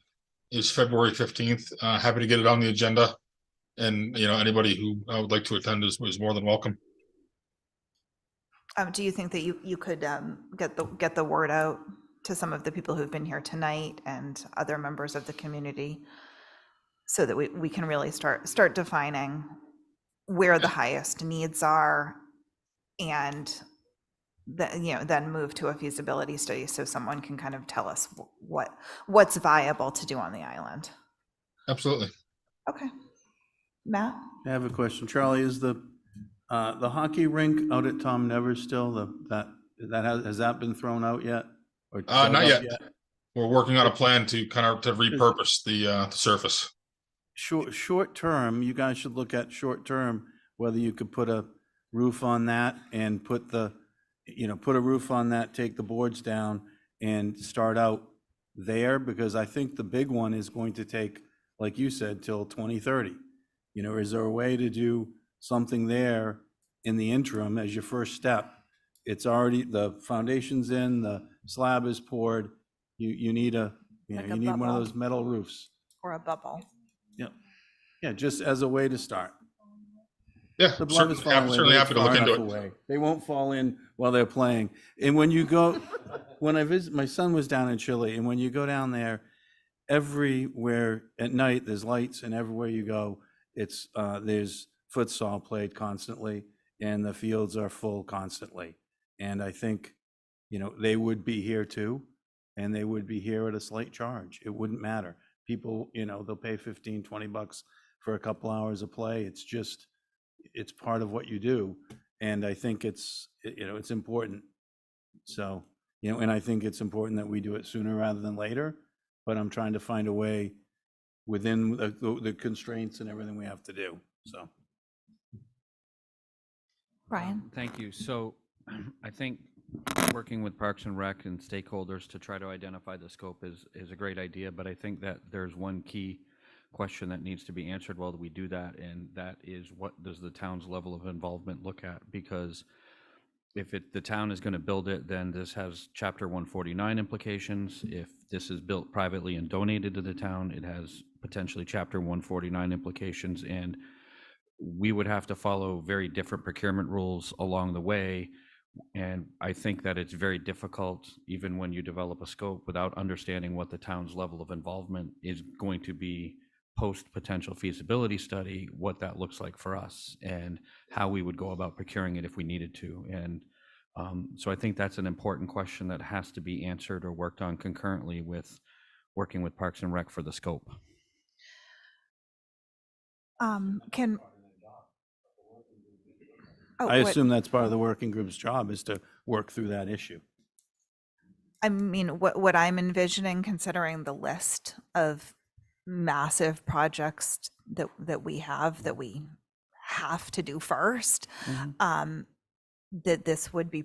is February 15th. Happy to get it on the agenda. And, anybody who would like to attend is more than welcome. Do you think that you could get the word out to some of the people who've been here tonight and other members of the community, so that we can really start defining where the highest needs are, and then move to a feasibility study so someone can kind of tell us what's viable to do on the island? Absolutely. Okay. Matt? I have a question. Charlie, is the hockey rink out at Tom Nevers still, has that been thrown out yet? Or Not yet. We're working on a plan to kind of repurpose the surface. short term, you guys should look at short term, whether you could put a roof on that and put a roof on that, take the boards down and start out there, because I think the big one is going to take, like you said, till 2030. Is there a way to do something there in the interim as your first step? It's already, the foundation's in, the slab is poured. You need Like you a need one of bubble. those metal roofs. Or a bubble. Yeah, just as a way to start. Yeah, The bluff is certainly, falling away, certainly but happy it's to look far into enough it. away. They won't fall in while they're playing. And when you go, when I visit, my son was down in Chile, and when you go down there, everywhere at night, there's lights, and everywhere you go, there's futsal played constantly, and the fields are full constantly. And I think, they would be here too, and they would be here at a slight charge. It wouldn't matter. People, they'll pay $15-20 for a couple hours of play. It's part of what you do. And I think it's important. So, and I think it's important that we do it sooner rather than later, but I'm trying to find a way within the constraints and everything we have to do, so. Brian? Thank you. So I think working with Parks and Rec and stakeholders to try to identify the scope is a great idea, but I think that there's one key question that needs to be answered while we do that, and that is, what does the town's level of involvement look at? Because if the town is going to build it, then this has Chapter 149 implications. If this is built privately and donated to the town, it has potentially Chapter 149 implications, and we would have to follow very different procurement rules along the way. And I think that it's very difficult, even when you develop a scope, without understanding what the town's level of involvement is going to be post potential feasibility study, what that looks like for us and how we would go about procuring it if we needed to. And so I think that's an important question that has to be answered or worked on concurrently with working with Parks and Rec for the scope. I assume that's part of the working group's job, is to work through that issue. I mean, what I'm envisioning, considering the list of massive projects that we have to do first, that this would be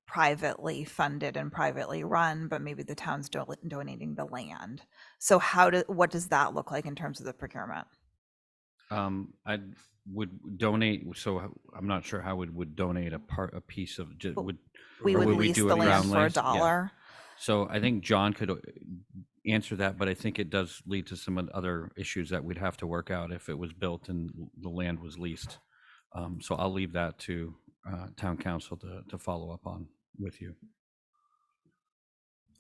privately funded and privately run, but maybe the town's donating the land. So what does that look like in terms of the procurement? I would donate, so I'm not sure how we would donate a piece of, we would lease the land for $1. Yeah. So I think John could answer that, but I think it does lead to some other issues that we'd have to work out if it was built and the land was leased. So I'll leave that to town council to follow up on with you.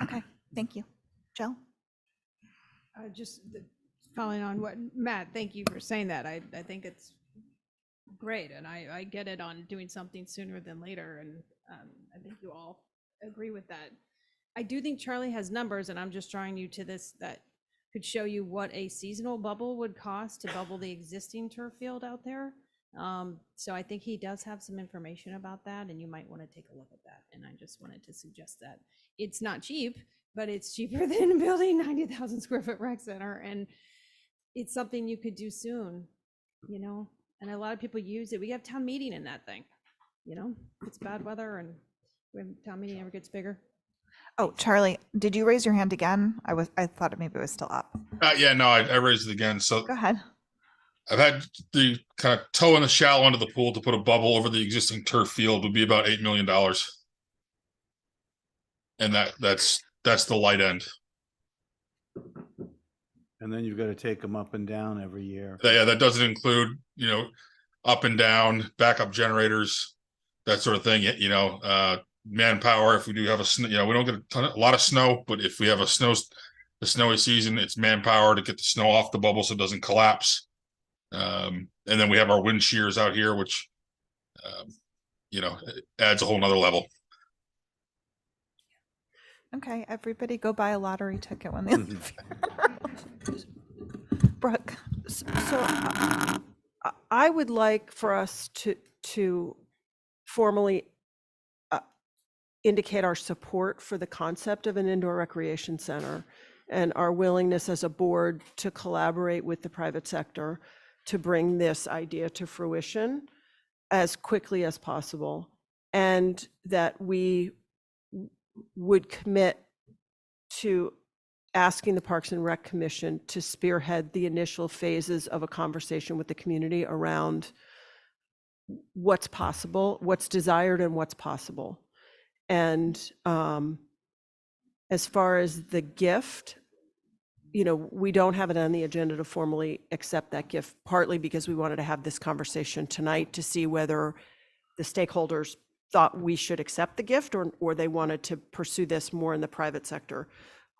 Okay, thank you. Jill? Just following on what Matt, thank you for saying that. I think it's great, and I get it on doing something sooner than later, and I think you all agree with that. I do think Charlie has numbers, and I'm just drawing you to this, that could show you what a seasonal bubble would cost to bubble the existing turf field out there. So I think he does have some information about that, and you might want to take a look at that. And I just wanted to suggest that it's not cheap, but it's cheaper than building 90,000 square foot rec center, and it's something you could do soon, and a lot of people use it. We have town meeting in that thing, it's bad weather, and when town meeting ever gets bigger. Oh, Charlie, did you raise your hand again? I thought maybe it was still up. Yeah, no, I raised it again. So Go ahead. I've had the kind of toe in the shallow end of the pool to put a bubble over the existing turf field would be about $8 million. And that's the light end. And then you've got to take them up and down every year. Yeah, that doesn't include, up and down, backup generators, that sort of thing, manpower. If we do have we don't get a lot of snow, but if we have a snowy season, it's manpower to get the snow off the bubble so it doesn't collapse. And then we have our wind shears out here, which, adds a whole nother level. Okay, everybody go buy a lottery ticket when they Brooke. So I would like for us to formally indicate our support for the concept of an indoor recreation center and our willingness as a board to collaborate with the private sector to bring this idea to fruition as quickly as possible, and that we would commit to asking the Parks and Rec Commission to spearhead the initial phases of a conversation with the community around what's possible, what's desired, and what's possible. And as far as the gift, we don't have it on the agenda to formally accept that gift, partly because we wanted to have this conversation tonight to see whether the stakeholders thought we should accept the gift or they wanted to pursue this more in the private sector.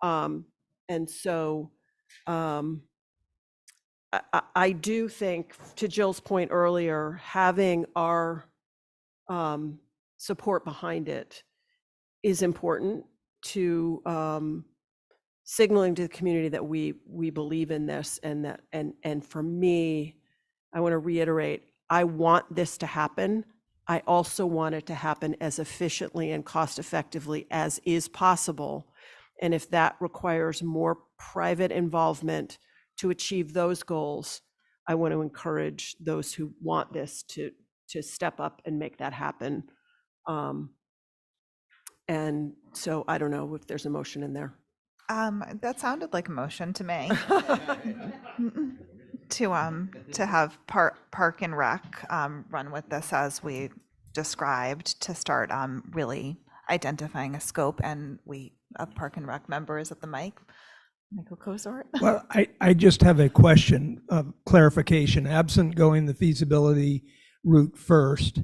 And so I do think, to Jill's point earlier, having our support behind it is important to signaling to the community that we believe in this, and for me, I want to reiterate, I want this to happen. I also want it to happen as efficiently and cost effectively as is possible. And if that requires more private involvement to achieve those goals, I want to encourage those who want this to step up and make that happen. And so I don't know if there's a motion in there. That sounded like a motion to me. To have Park and Rec run with this as we described, to start really identifying a scope, and we have Park and Rec members at the mic. Michael Kozort. Well, I just have a question of clarification. Absent going the feasibility route first,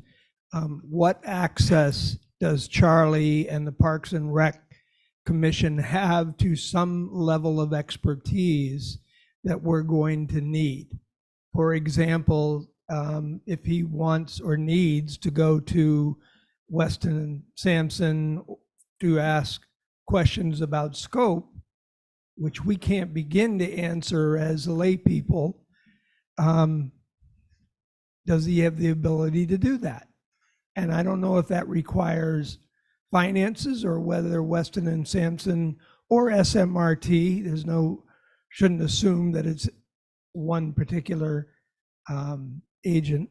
what access does Charlie and the Parks and Rec Commission have to some level of expertise that we're going to need? For example, if he wants or needs to go to Weston and Sampson to ask questions about scope, which we can't begin to answer as lay people, does he have the ability to do that? And I don't know if that requires finances or whether Weston and Sampson or SMRT, shouldn't assume that it's one particular agent.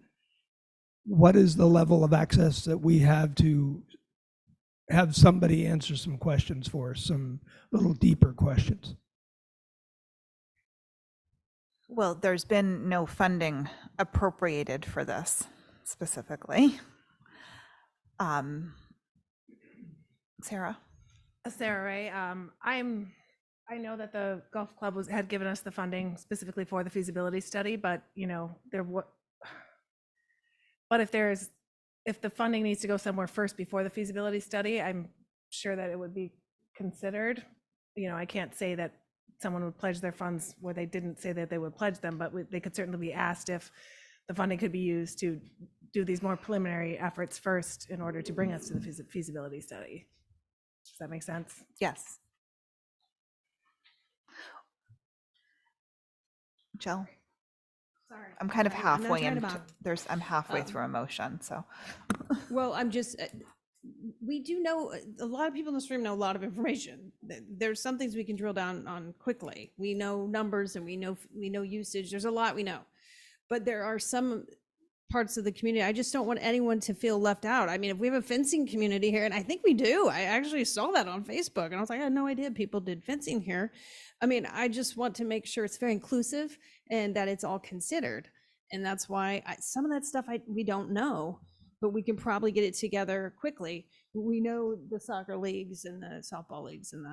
What is the level of access that we have to have somebody answer some questions for us, some little deeper questions? Well, there's been no funding appropriated for this specifically. Sarah? Sarah Ray, I know that the golf club had given us the funding specifically for the feasibility study, but if the funding needs to go somewhere first before the feasibility study, I'm sure that it would be considered. I can't say that someone would pledge their funds where they didn't say that they would pledge them, but they could certainly be asked if the funding could be used to do these more preliminary efforts first in order to bring us to the feasibility study. Does that make sense? Yes. Jill? Sorry. I'm kind of Sorry, I'm not halfway trying into, to I'm halfway through a motion, so. Well, I'm just, we do know, a lot of people in this room know a lot of information. There's some things we can drill down on quickly. We know numbers and we know usage. There's a lot we know. But there are some parts of the community, I just don't want anyone to feel left out. I mean, if we have a fencing community here, and I think we do, I actually saw that on Facebook and I was like, I had no idea people did fencing here. I mean, I just want to make sure it's very inclusive and that it's all considered. And that's why some of that stuff we don't know, but we can probably get it together quickly. We know the soccer leagues and the softball leagues and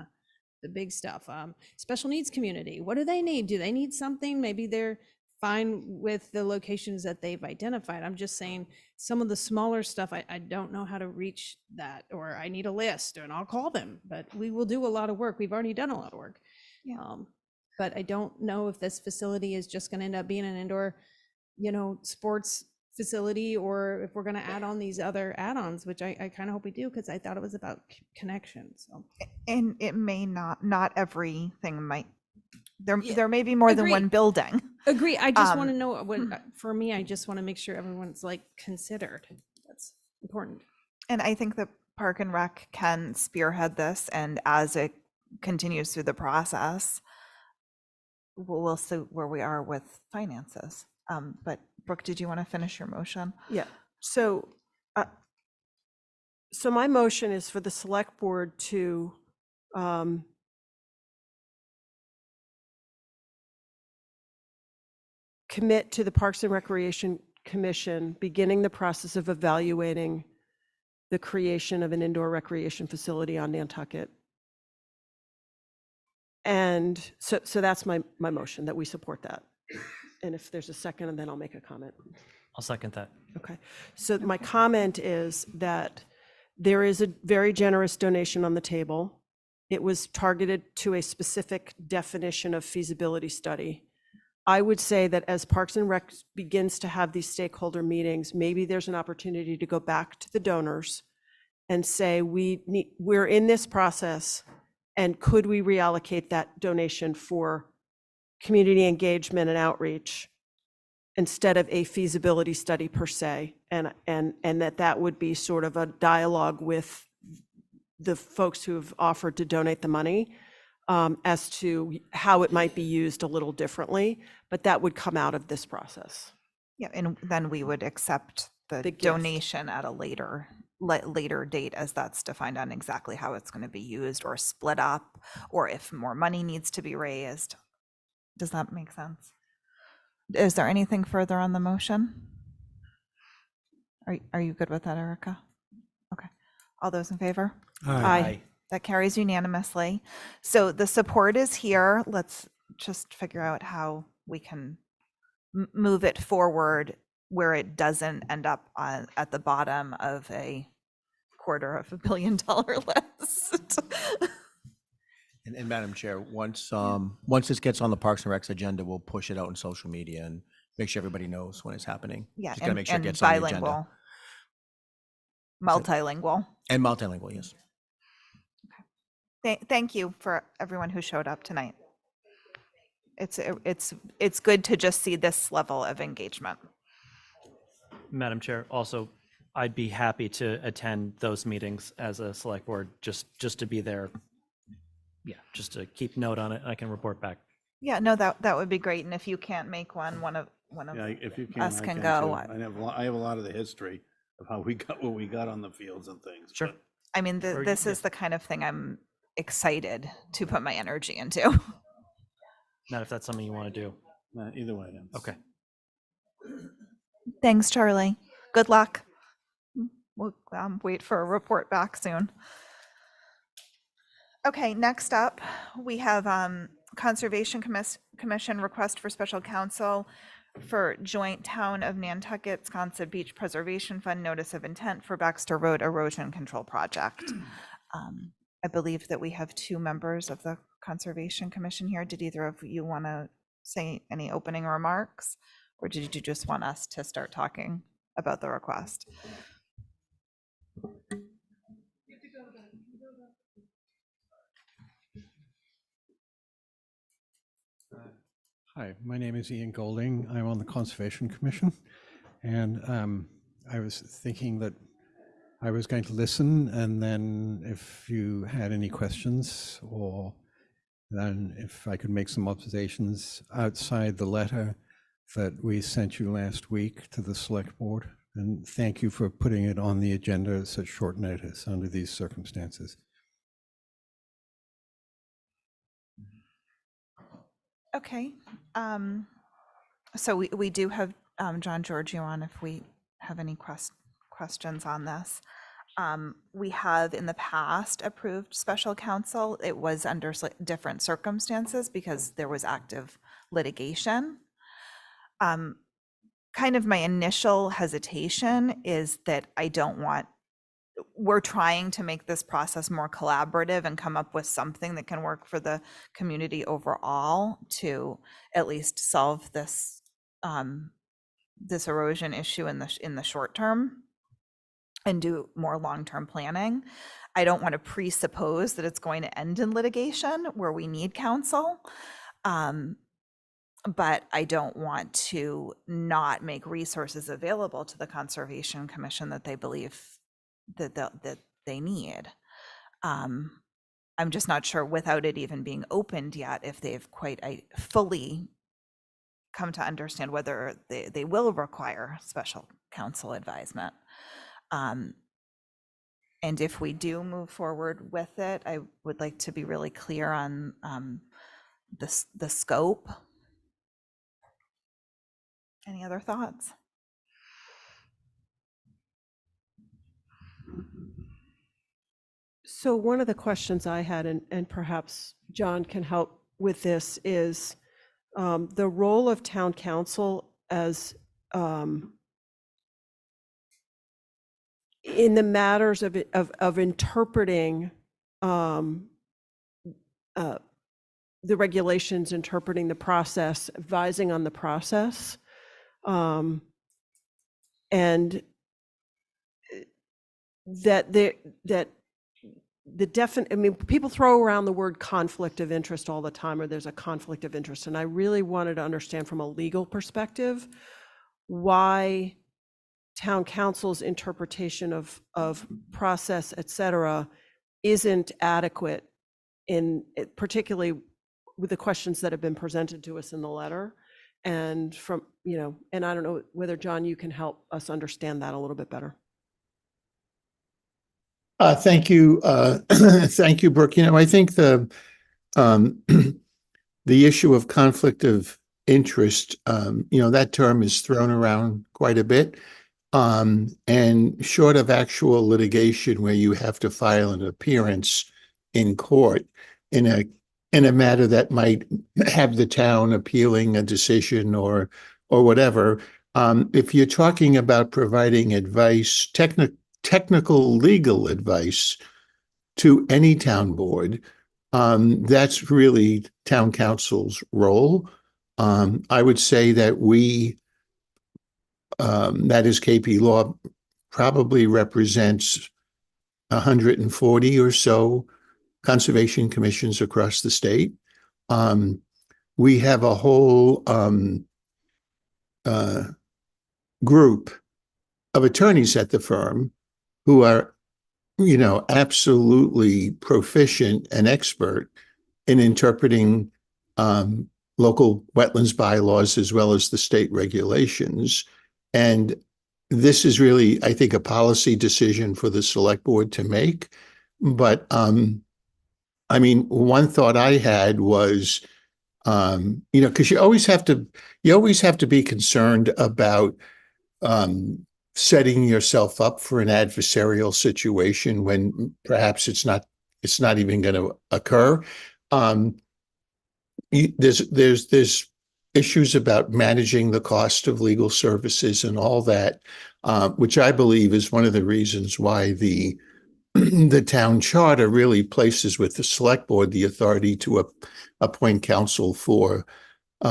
the big stuff. Special needs community, what do they need? Do they need something? Maybe they're fine with the locations that they've identified. I'm just saying some of the smaller stuff, I don't know how to reach that, or I need a list and I'll call them, but we will do a lot of work. We've already done a lot of work. Yeah. But I don't know if this facility is just going to end up being an indoor, sports facility, or if we're going to add on these other add-ons, which I kind of hope we do, because I thought it was about connection. So. And it may not everything might, there may be more than one building. Agree. I just want to know what, for me, I just want to make sure everyone's considered. That's important. And I think that Park and Rec can spearhead this, and as it continues through the process, we'll see where we are with finances. But Brooke, did you want to finish your motion? Yeah, so, so my motion is for the select board to commit to the Parks and Recreation Commission beginning the process of evaluating the creation of an indoor recreation facility on Nantucket. And so that's my motion, that we support that. And if there's a second, and then I'll make a comment. I'll second that. Okay, so my comment is that there is a very generous donation on the table. It was targeted to a specific definition of feasibility study. I would say that as Parks and Rec begins to have these stakeholder meetings, maybe there's an opportunity to go back to the donors and say, we're in this process, and could we reallocate that donation for community engagement and outreach instead of a feasibility study per se, and that would be sort of a dialogue with the folks who have offered to donate the money as to how it might be used a little differently, but that would come out of this process. Yeah, and then we would accept the gift. donation at a later date, as that's defined on exactly how it's going to be used or split up, or if more money needs to be raised. Does that make sense? Is there anything further on the motion? Are you good with that, Erica? Okay. All those in favor? Aye. That carries unanimously. So the support is here. Let's just figure out how we can move it forward where it doesn't end up at the bottom of a $250 million list. And Madam Chair, once this gets on the Parks and Rec's agenda, we'll push it out on social media and make sure everybody knows when it's happening. Yeah, Just gotta and, make sure it and gets on the bilingual, agenda. multilingual. And multilingual, yes. Thank you for everyone who showed up tonight. It's good to just see this level of engagement. Madam Chair, also, I'd be happy to attend those meetings as a select board, just to be there. Yeah, just to keep note on it. I can report back. Yeah, no, that would be great. And if you can't make one of Yeah, if you can, us I can can go. too. I have a lot of the history of how we got what we got on the fields and things. Sure. but- I mean, Or this yeah. is the kind of thing I'm excited to put my energy into. Not if that's something you want to do. Either way. yeah. Okay. Thanks, Charlie. Good luck. We'll wait for a report back soon. Okay, next up, we have Conservation Commission request for special counsel for joint Town of Nantucket Sconset Beach Preservation Fund notice of intent for Baxter Road Erosion Control Project. I believe that we have two members of the Conservation Commission here. Did either of you want to say any opening remarks? Or did you just want us to start talking about the request? Hi, my name is Ian Golding. I'm on the Conservation Commission. And I was thinking that I was going to listen, and then if you had any questions, or then if I could make some observations outside the letter that we sent you last week to the Select Board. And thank you for putting it on the agenda at such short notice under these circumstances. Okay. So we do have John Giorgio on if we have any questions on this. We have in the past approved special counsel. It was under different circumstances because there was active litigation. Kind of my initial hesitation is that we're trying to make this process more collaborative and come up with something that can work for the community overall to at least solve this this erosion issue in the short term and do more long-term planning. I don't want to presuppose that it's going to end in litigation where we need counsel. But I don't want to not make resources available to the Conservation Commission that they believe that they need. I'm just not sure without it even being opened yet, if they've quite fully come to understand whether they will require special counsel advisement. And if we do move forward with it, I would like to be really clear on the scope. Any other thoughts? So one of the questions I had, and perhaps John can help with this, is the role of town council as in the matters of interpreting the regulations, interpreting the process, advising on the process, and I mean, people throw around the word conflict of interest all the time, or there's a conflict of interest. And I really wanted to understand from a legal perspective why town council's interpretation of process, et cetera, isn't adequate particularly with the questions that have been presented to us in the letter. And and I don't know whether, John, you can help us understand that a little bit better. Thank you. Thank you, Brooke. I think the issue of conflict of interest, that term is thrown around quite a bit. And short of actual litigation where you have to file an appearance in court in a matter that might have the town appealing a decision or whatever, if you're talking about providing advice, technical legal advice to any town board, that's really town council's role. I would say that that is KP Law, probably represents 140 or so conservation commissions across the state. We have a whole group of attorneys at the firm who are, absolutely proficient and expert in interpreting local wetlands bylaws as well as the state regulations. And this is really, I think, a policy decision for the select board to make. But one thought I had was, because you always have to be concerned about setting yourself up for an adversarial situation when perhaps it's not even going to occur. There's issues about managing the cost of legal services and all that, which I believe is one of the reasons why the town charter really places with the select board the authority to appoint counsel for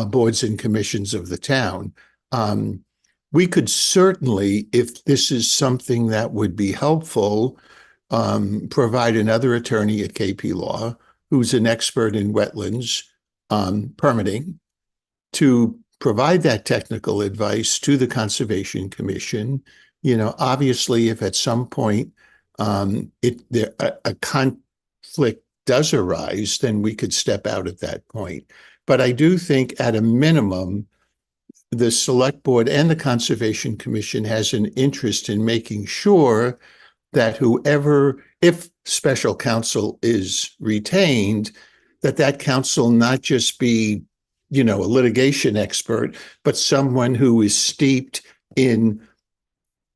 boards and commissions of the town. We could certainly, if this is something that would be helpful, provide another attorney at KP Law who's an expert in wetlands permitting to provide that technical advice to the Conservation Commission. Obviously, if at some point a conflict does arise, then we could step out at that point. But I do think at a minimum, the Select Board and the Conservation Commission has an interest in making sure that if special counsel is retained, that counsel not just be, a litigation expert, but someone who is steeped in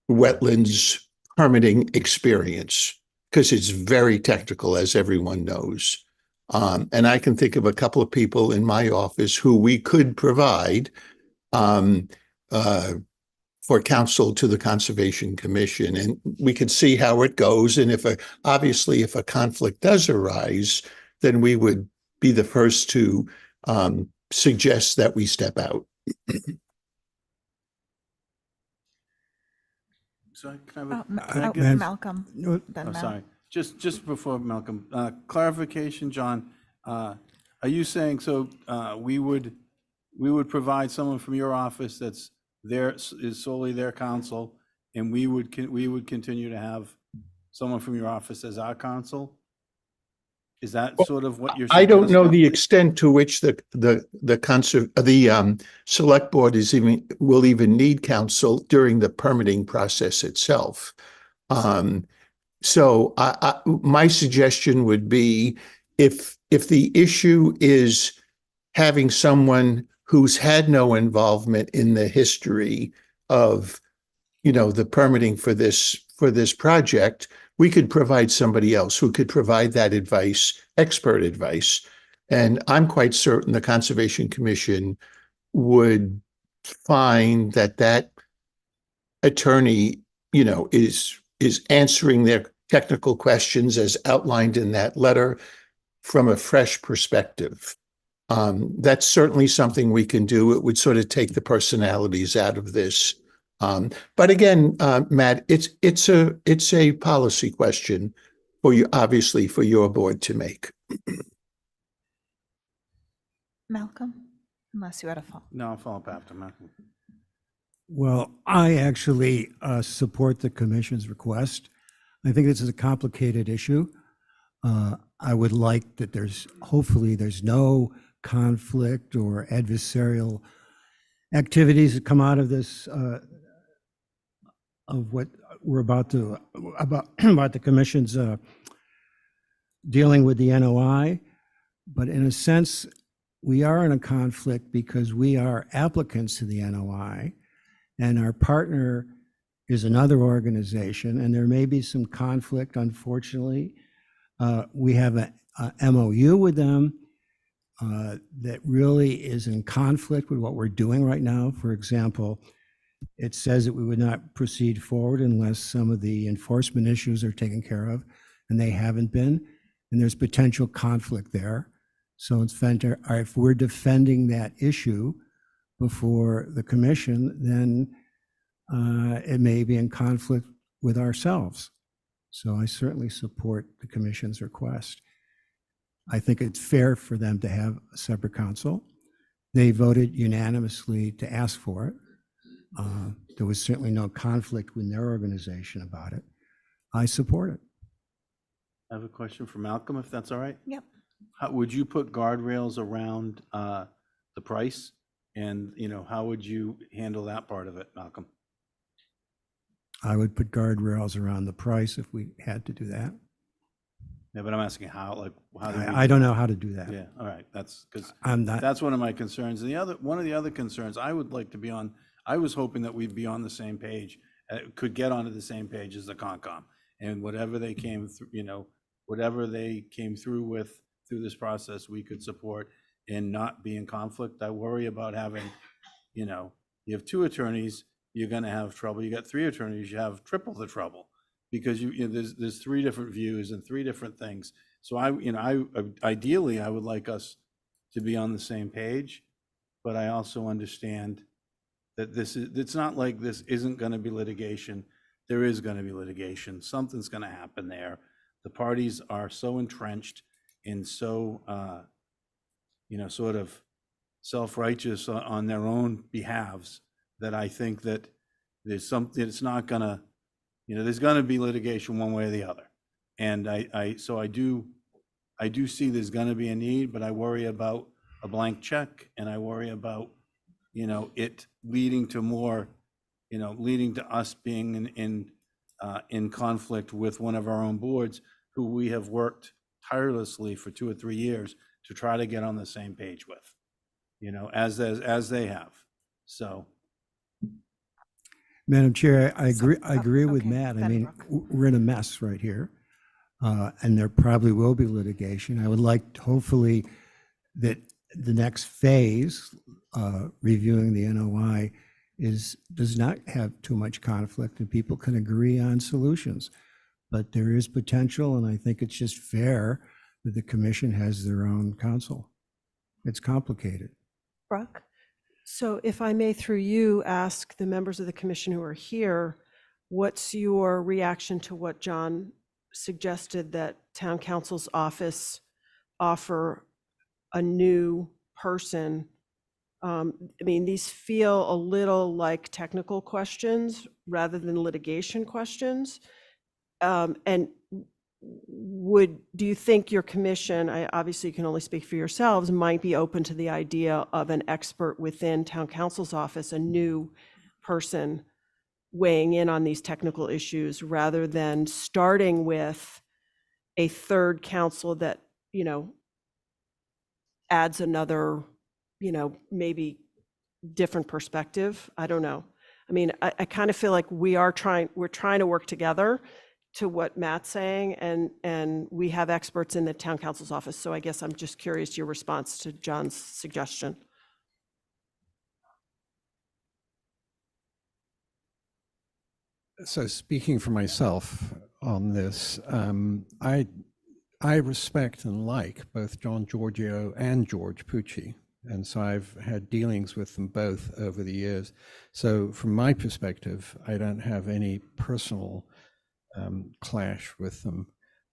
wetlands permitting experience, because it's very technical, as everyone knows. And I can think of a couple of people in my office who we could provide for counsel to the Conservation Commission, and we could see how it goes. And if a conflict does arise, then we would be the first to suggest that we step out. So can I have Malcolm. Then sorry. Just before Malcolm, clarification, John. Are you saying we would provide someone from your office that's is solely their counsel, and we would continue to have someone from your office as our counsel? Is that sort of what you're I don't know suggesting? the extent to which the select board will even need counsel during the permitting process itself. So my suggestion would be if the issue is having someone who's had no involvement in the history of, the permitting for this project, we could provide somebody else who could provide that advice, expert advice. And I'm quite certain the Conservation Commission would find that attorney, is answering their technical questions as outlined in that letter from a fresh perspective. That's certainly something we can do. It would sort of take the personalities out of this. But again, Matt, it's a policy question for you, obviously, for your board to make. Malcolm, unless you had a follow. No, I'll follow up after Malcolm. Well, I actually support the commission's request. I think this is a complicated issue. I would like that hopefully there's no conflict or adversarial activities that come out of this, of what we're about the commission's dealing with the NOI. But in a sense, we are in a conflict because we are applicants to the NOI, and our partner is another organization, and there may be some conflict, unfortunately. We have a MOU with them that really is in conflict with what we're doing right now. For example, it says that we would not proceed forward unless some of the enforcement issues are taken care of, and they haven't been, and there's potential conflict there. So if we're defending that issue before the commission, then it may be in conflict with ourselves. So I certainly support the commission's request. I think it's fair for them to have a separate counsel. They voted unanimously to ask for it. There was certainly no conflict with their organization about it. I support it. I have a question for Malcolm, if that's all right. Yep. Would you put guardrails around the price? And, how would you handle that part of it, Malcolm? I would put guardrails around the price if we had to do that. Yeah, but I'm asking how do we I don't know how to do that. Yeah, all right. That's because I'm not. that's one of my concerns. And one of the other concerns I would like to be on, I was hoping that we'd be on the same page, could get onto the same page as the Concom, and whatever they came through, whatever they came through with through this process, we could support and not be in conflict. I worry about having, you have two attorneys, you're going to have trouble. You got three attorneys, you have triple the trouble, because there's three different views and three different things. So ideally I would like us to be on the same page, but I also understand that it's not like this isn't going to be litigation. There is going to be litigation. Something's going to happen there. The parties are so entrenched and so sort of self-righteous on their own behalves that I think that there's something, it's not gonna, there's gonna be litigation one way or the other. And I do see there's gonna be a need, but I worry about a blank check, and I worry about, it leading to more, leading to us being in conflict with one of our own boards who we have worked tirelessly for 2 or 3 years to try to get on the same page with, as they have. So. Madam Chair, I agree with okay, Matt. I then mean, Brooke. we're in a mess right here, and there probably will be litigation. I would like, hopefully, that the next phase, reviewing the NOI, does not have too much conflict and people can agree on solutions. But there is potential, and I think it's just fair that the commission has their own counsel. It's complicated. Brooke? So if I may, through you, ask the members of the commission who are here, what's your reaction to what John suggested, that town council's office offer a new person? I mean, these feel a little like technical questions rather than litigation questions. And do you think your commission, obviously you can only speak for yourselves, might be open to the idea of an expert within town council's office, a new person weighing in on these technical issues rather than starting with a third council that, adds another, maybe different perspective? I don't know. I mean, I kind of feel like we're trying to work together to what Matt's saying, and we have experts in the town council's office. So I guess I'm just curious your response to John's suggestion. So speaking for myself on this, I respect and like both John Giorgio and George Pucci. And so I've had dealings with them both over the years. So from my perspective, I don't have any personal clash with them.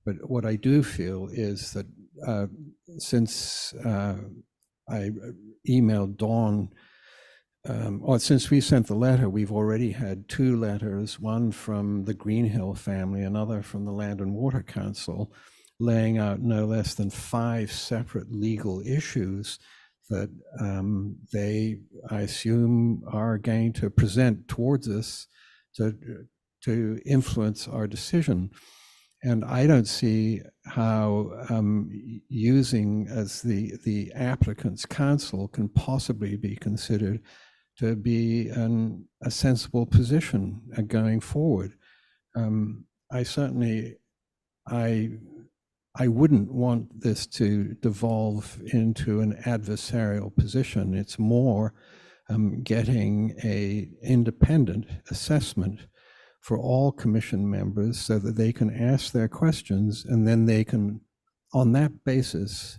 But what I do feel is that since I emailed Dawn, or since we sent the letter, we've already had 2 letters, one from the Greenhill family, another from the Land and Water Council, laying out no less than 5 separate legal issues that they, I assume, are going to present towards us to influence our decision. And I don't see how using as the applicant's counsel can possibly be considered to be a sensible position going forward. I certainly, I wouldn't want this to devolve into an adversarial position. It's more getting an independent assessment for all commission members so that they can ask their questions and then they can, on that basis,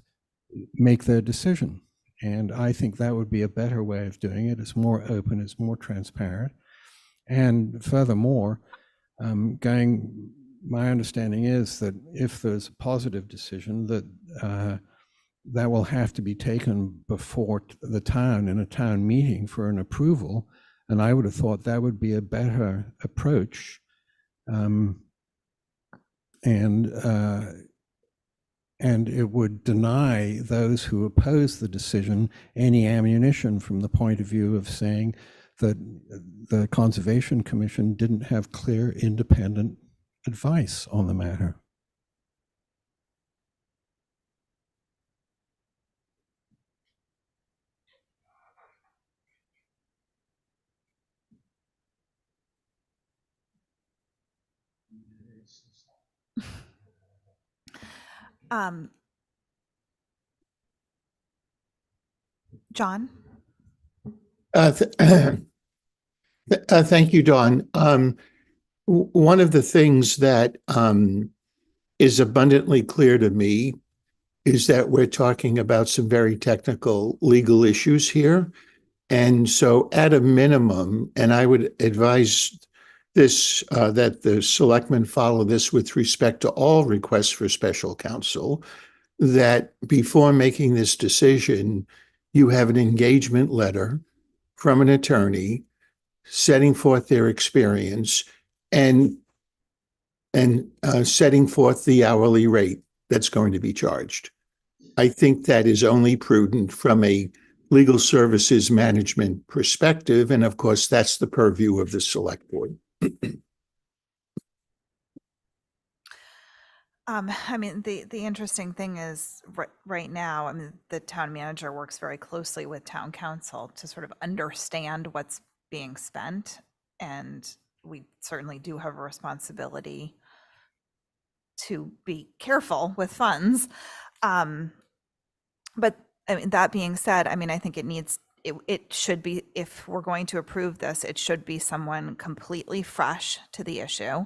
make their decision. And I think that would be a better way of doing it. It's more open, it's more transparent. And furthermore, my understanding is that if there's a positive decision, that that will have to be taken before the town in a town meeting for an approval. And I would have thought that would be a better approach. And it would deny those who oppose the decision any ammunition from the point of view of saying that the Conservation Commission didn't have clear, independent advice on the matter. John? Thank you, Dawn. One of the things that is abundantly clear to me is that we're talking about some very technical legal issues here. And so at a minimum, and I would advise this, that the selectmen follow this with respect to all requests for special counsel, that before making this decision, you have an engagement letter from an attorney setting forth their experience and setting forth the hourly rate that's going to be charged. I think that is only prudent from a legal services management perspective. And of course, that's the purview of the select board. I mean, the interesting thing is right now, I mean, the town manager works very closely with town council to sort of understand what's being spent. And we certainly do have a responsibility to be careful with funds. But I mean, that being said, I mean, I think it should be, if we're going to approve this, it should be someone completely fresh to the issue,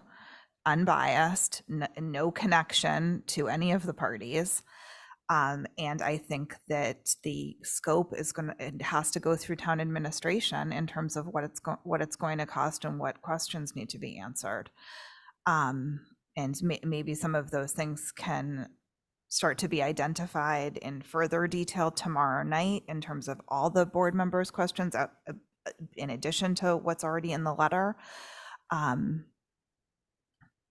unbiased, no connection to any of the parties. And I think that the scope it has to go through town administration in terms of what it's going to cost and what questions need to be answered. And maybe some of those things can start to be identified in further detail tomorrow night in terms of all the board members' questions, in addition to what's already in the letter.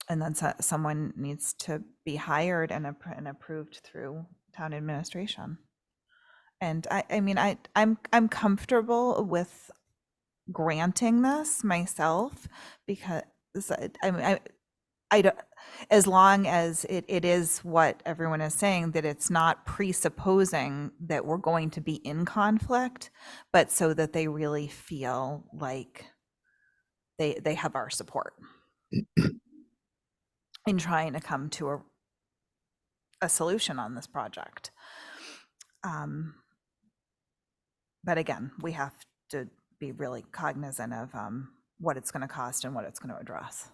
And then someone needs to be hired and approved through town administration. And I mean, I'm comfortable with granting this myself, because I mean, I don't, as long as it is what everyone is saying, that it's not presupposing that we're going to be in conflict, but so that they really feel like they have our support in trying to come to a solution on this project. But again, we have to be really cognizant of what it's going to cost and what it's going to address.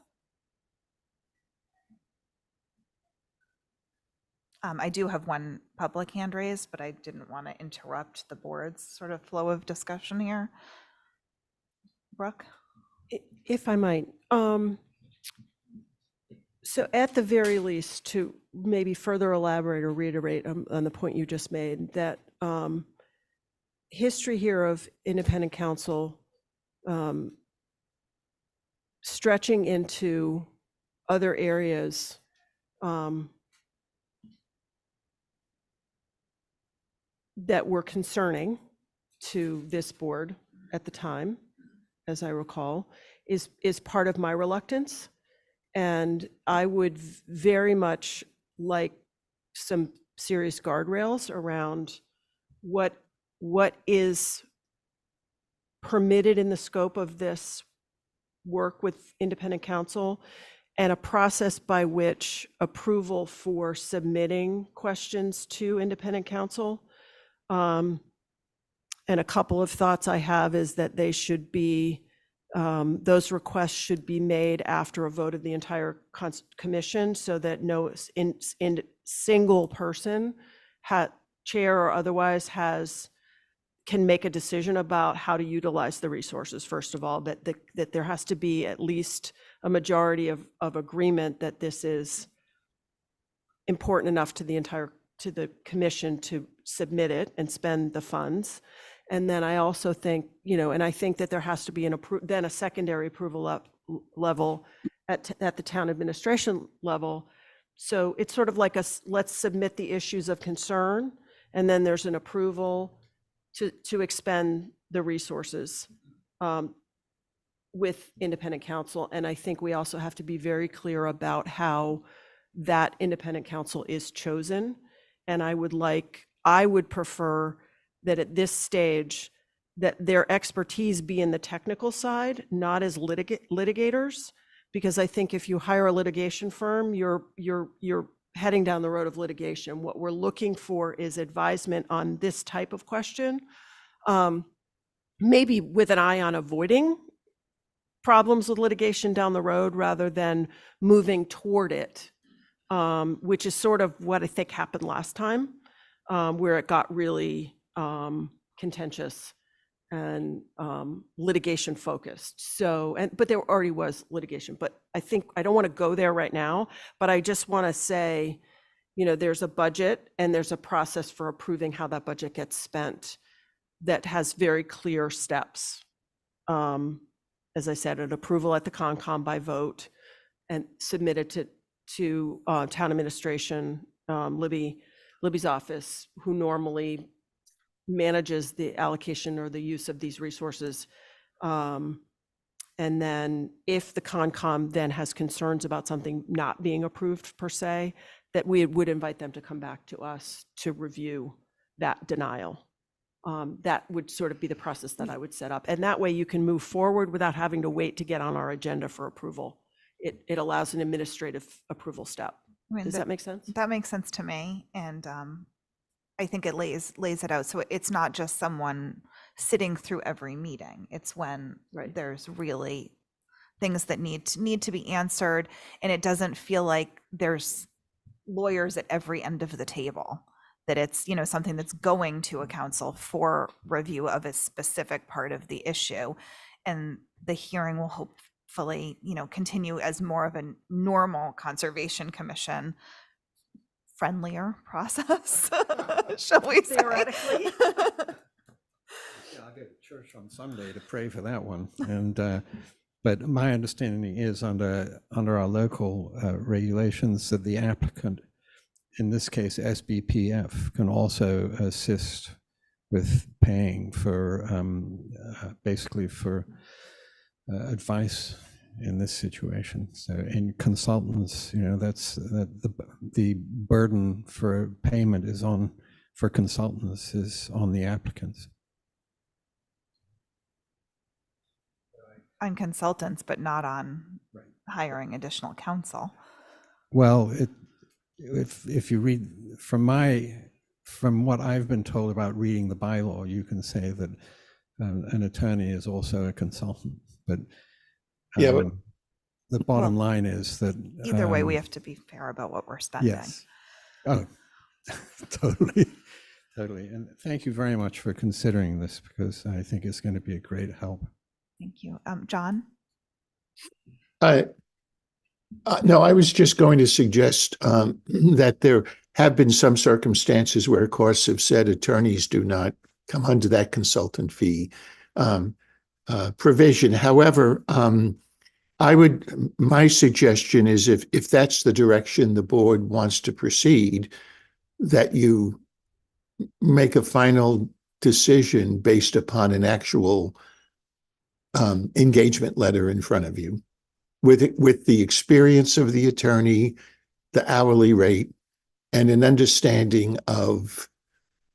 I do have one public hand raised, but I didn't want to interrupt the board's sort of flow of discussion here. Brooke? If I might, so at the very least, to maybe further elaborate or reiterate on the point you just made, that history here of independent counsel stretching into other areas that were concerning to this board at the time, as I recall, is part of my reluctance. And I would very much like some serious guardrails around what is permitted in the scope of this work with independent counsel, and a process by which approval for submitting questions to independent counsel. And a couple of thoughts I have is that they should be, those requests should be made after a vote of the entire commission, so that no single person, chair or otherwise, can make a decision about how to utilize the resources. First of all, that there has to be at least a majority of agreement that this is important enough to the commission to submit it and spend the funds. And then I also think, and I think that there has to be then a secondary approval level at the town administration level. So it's sort of like let's submit the issues of concern, and then there's an approval to expend the resources with independent counsel. And I think we also have to be very clear about how that independent counsel is chosen. And I would prefer that at this stage, that their expertise be in the technical side, not as litigators, because I think if you hire a litigation firm, you're heading down the road of litigation. What we're looking for is advisement on this type of question, maybe with an eye on avoiding problems with litigation down the road rather than moving toward it, which is sort of what I think happened last time, where it got really contentious and litigation focused. So, but there already was litigation, but I think I don't want to go there right now, but I just want to say, there's a budget and there's a process for approving how that budget gets spent that has very clear steps. As I said, an approval at the Concom by vote and submitted to town administration, Libby's office, who normally manages the allocation or the use of these resources. And then if the Concom then has concerns about something not being approved per se, that we would invite them to come back to us to review that denial. That would sort of be the process that I would set up. And that way you can move forward without having to wait to get on our agenda for approval. It allows an administrative approval step. Does that make sense? That makes sense to me. And I think it lays it out. So it's not just someone sitting through every meeting. It's when there's really things that need to be answered. And it doesn't feel like there's lawyers at every end of the table, that it's, something that's going to a counsel for review of a specific part of the issue. And the hearing will hopefully, continue as more of a normal conservation commission friendlier process, shall we say? Theoretically. Yeah, I'll go to church on Sunday to pray for that one. And But my understanding is under our local regulations that the applicant, in this case SBPF, can also assist with paying for basically for advice in this situation. So in consultants, that's the burden for payment is on, for consultants, is on the applicants. On consultants, but not on hiring additional counsel. Well, if you read from what I've been told about reading the bylaw, you can say that an attorney is also a consultant. But the bottom line is that Either way, we have to be fair about what we're spending. Yes. Oh, totally. And thank you very much for considering this, because I think it's going to be a great help. Thank you. John? No, I was just going to suggest that there have been some circumstances where courts have said attorneys do not come under that consultant fee provision. However, my suggestion is if that's the direction the board wants to proceed, that you make a final decision based upon an actual engagement letter in front of you with the experience of the attorney, the hourly rate, and an understanding of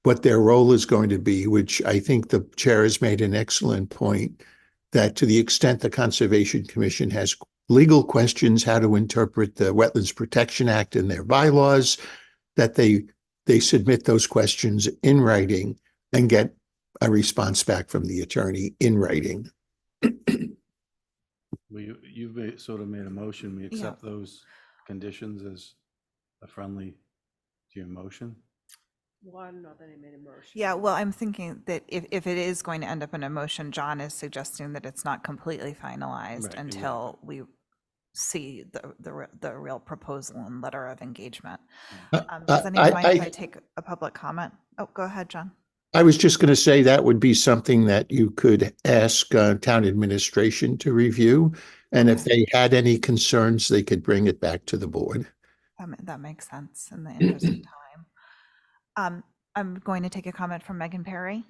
what their role is going to be, which I think the chair has made an excellent point, that to the extent the Conservation Commission has legal questions, how to interpret the Wetlands Protection Act and their bylaws, that they submit those questions in writing and get a response back from the attorney in writing. Well, you've sort of made a motion. We accept those conditions as a friendly to your motion. Well, I don't know that I made a motion. Yeah, well, I'm thinking that if it is going to end up in a motion, John is suggesting that it's not completely finalized until we see the real proposal and letter of engagement. Does anyone mind if I take a public comment? Oh, go ahead, John. I was just going to say that would be something that you could ask town administration to review. And if they had any concerns, they could bring it back to the board. That makes sense in the interest of time. I'm going to take a comment from Megan Perry.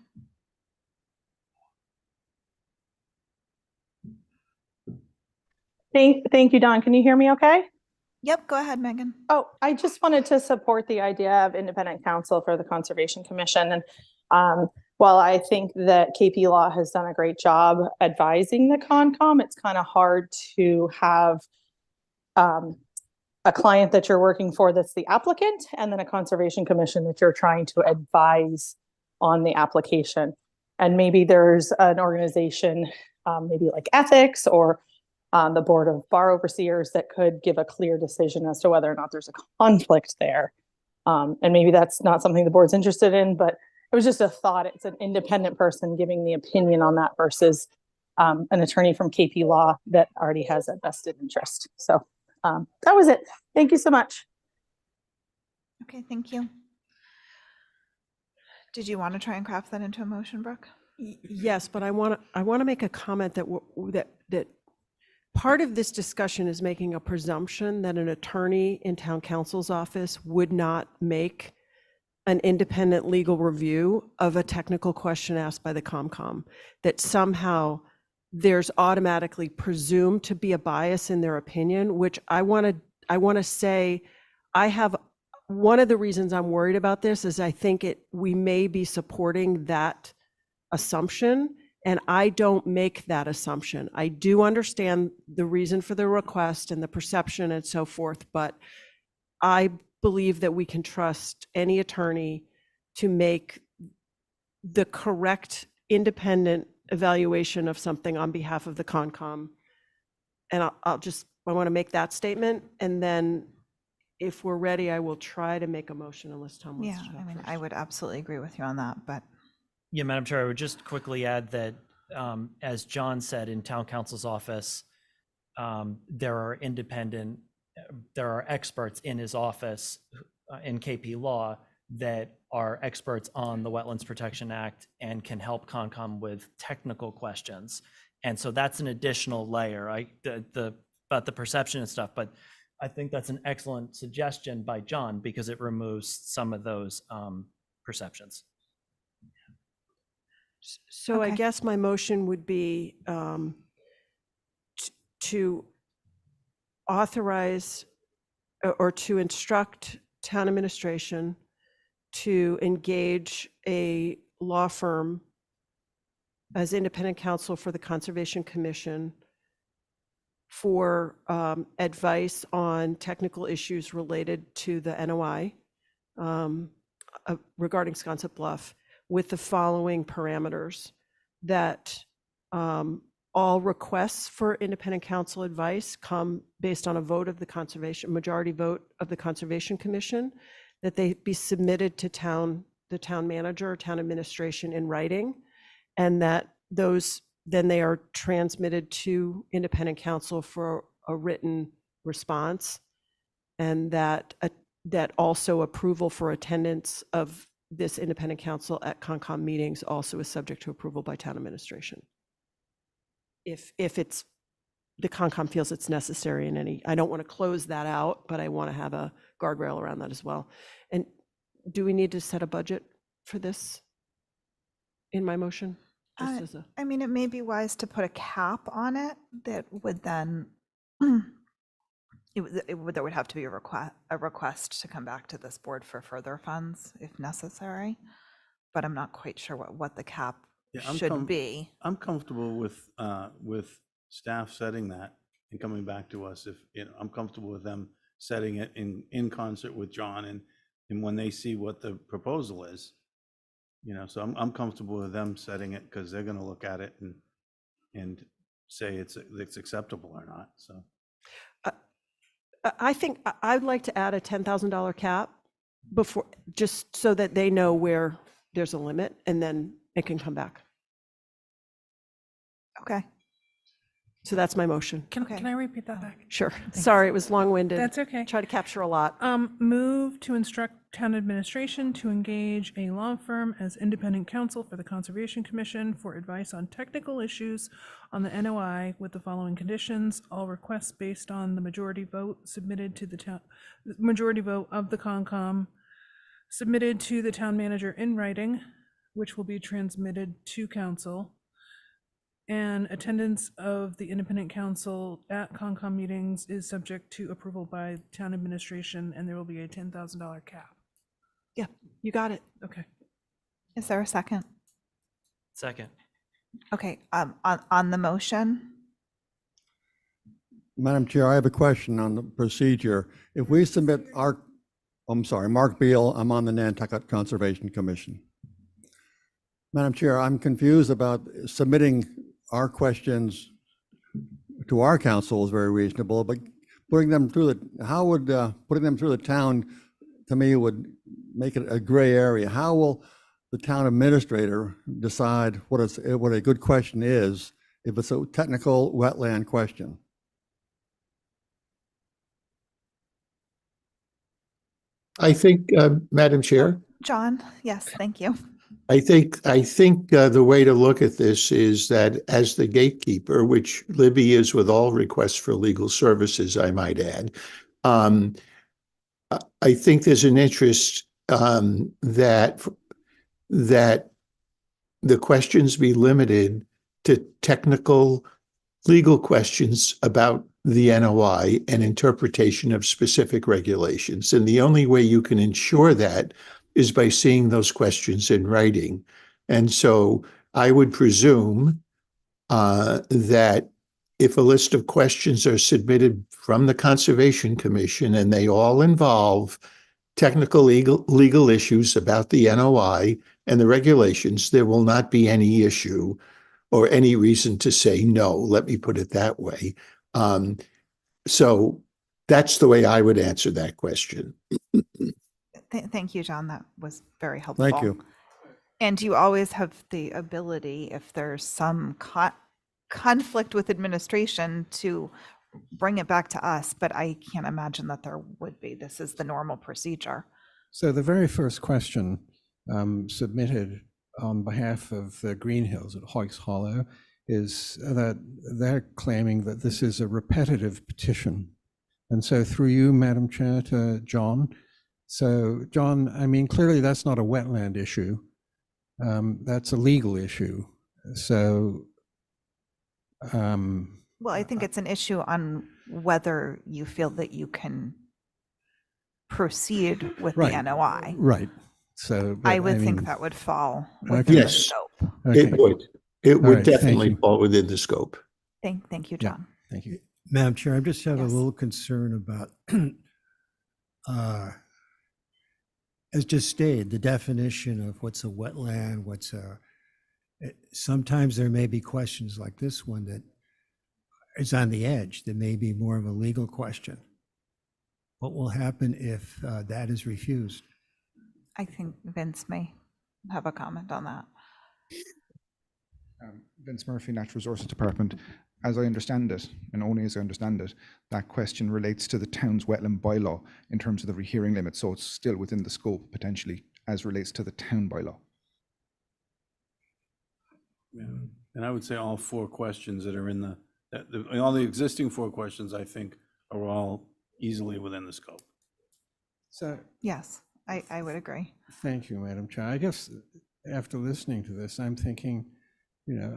Thank you, Don. Can you hear me okay? Yep, go ahead, Megan. Oh, I just wanted to support the idea of independent counsel for the Conservation Commission. And while I think that KP Law has done a great job advising the Concom, it's kind of hard to have a client that you're working for that's the applicant, and then a Conservation Commission that you're trying to advise on the application. And maybe there's an organization, maybe like ethics or the Board of Bar Overseers, that could give a clear decision as to whether or not there's a conflict there. And maybe that's not something the board's interested in, but it was just a thought. It's an independent person giving the opinion on that versus an attorney from KP Law that already has a vested interest. So that was it. Thank you so much. Okay, thank you. Did you want to try and craft that into a motion, Brooke? Yes, but I want to make a comment that part of this discussion is making a presumption that an attorney in town council's office would not make an independent legal review of a technical question asked by the ComCom, that somehow there's automatically presumed to be a bias in their opinion, which I want to say, one of the reasons I'm worried about this is I think we may be supporting that assumption, and I don't make that assumption. I do understand the reason for the request and the perception and so forth, but I believe that we can trust any attorney to make the correct independent evaluation of something on behalf of the CONCOM. And I want to make that statement, and then if we're ready, I will try to make a motion unless Tom wants to. Yeah, I mean, I would absolutely agree with you on that, but. Yeah, Madam Chair, I would just quickly add that, as John said, in town council's office, there are experts in his office in KP Law that are experts on the Wetlands Protection Act and can help CONCOM with technical questions. And so that's an additional layer, about the perception and stuff. But I think that's an excellent suggestion by John because it removes some of those perceptions. So I guess my motion would be to authorize or to instruct town administration to engage a law firm as independent counsel for the Conservation Commission for advice on technical issues related to the NOI regarding Sconset Bluff, with the following parameters: that all requests for independent counsel advice come based on a vote of the majority vote of the Conservation Commission, that they be submitted to the town manager or town administration in writing, and that then they are transmitted to independent counsel for a written response, and that also approval for attendance of this independent counsel at Concom meetings also is subject to approval by town administration. If the Concom feels it's necessary in any, I don't want to close that out, but I want to have a guardrail around that as well. And do we need to set a budget for this in my motion? Just as a, I mean, it may be wise to put a cap on it that would then, there would have to be a request to come back to this board for further funds if necessary. But I'm not quite sure what the cap should be. I'm comfortable with staff setting that and coming back to us. If I'm comfortable with them setting it in concert with John, and when they see what the proposal is, so I'm comfortable with them setting it because they're going to look at it and say it's acceptable or not. So I think I'd like to add a $10,000 cap before, just so that they know where there's a limit, and then it can come back. Okay. So that's my motion. Can I repeat that back? Sure. Sorry, it was long-winded. That's okay. Try to capture a lot. Move to instruct town administration to engage a law firm as independent counsel for the Conservation Commission for advice on technical issues on the NOI with the following conditions: all requests based on the majority vote submitted to the town, majority vote of the Concom submitted to the town manager in writing, which will be transmitted to council. And attendance of the independent counsel at Concom meetings is subject to approval by town administration, and there will be a $10,000 cap. Yeah, you got it. Okay. Is there a second? Second. Okay, on the motion, Madam Chair, I have a question on the procedure. If we submit Mark Beal, I'm on the Nantucket Conservation Commission. Madam Chair, I'm confused about submitting our questions to our council is very reasonable, but putting them through putting them through the town, to me, would make it a gray area. How will the town administrator decide what a good question is if it's a technical wetland question? I think, Madam Chair, John, yes, thank you. I think the way to look at this is that as the gatekeeper, which Libby is with all requests for legal services, I might add, I think there's an interest that the questions be limited to technical legal questions about the NOI and interpretation of specific regulations. And the only way you can ensure that is by seeing those questions in writing. And so I would presume that if a list of questions are submitted from the Conservation Commission and they all involve technical legal issues about the NOI and the regulations, there will not be any issue or any reason to say no, let me put it that way. So that's the way I would answer that question. Thank you, John. That was very helpful. Thank you. And you always have the ability, if there's some conflict with administration, to bring it back to us, but I can't imagine that there would be. This is the normal procedure. So the very first question submitted on behalf of the Green Hills at Hoyks Hollow is that they're claiming that this is a repetitive petition. And so through you, Madam Chair, to John. So John, I mean, clearly that's not a wetland issue. That's a legal issue. So. Well, I think it's an issue on whether you feel that you can proceed with the NOI. Right. So I would think that would fall within Okay. the Yes, scope. Okay. it would. It All would right, thank definitely you. fall within the scope. Thank you, John. Thank you. Madam Chair, I just have Yes. a little concern about, as just stated, the definition of what's a wetland, sometimes there may be questions like this one that is on the edge. That may be more of a legal question. What will happen if that is refused? I think Vince may have a comment on that. Vince Murphy, Natural Resources Department. As I understand it, and only as I understand it, that question relates to the town's wetland bylaw in terms of the rehearing limit. So it's still within the scope potentially as relates to the town bylaw. Yeah. And I would say all four questions that are in all the existing four questions, I think, are all easily within the scope. So. Yes, I would agree. Thank you, Madam Chair. I guess after listening to this, I'm thinking,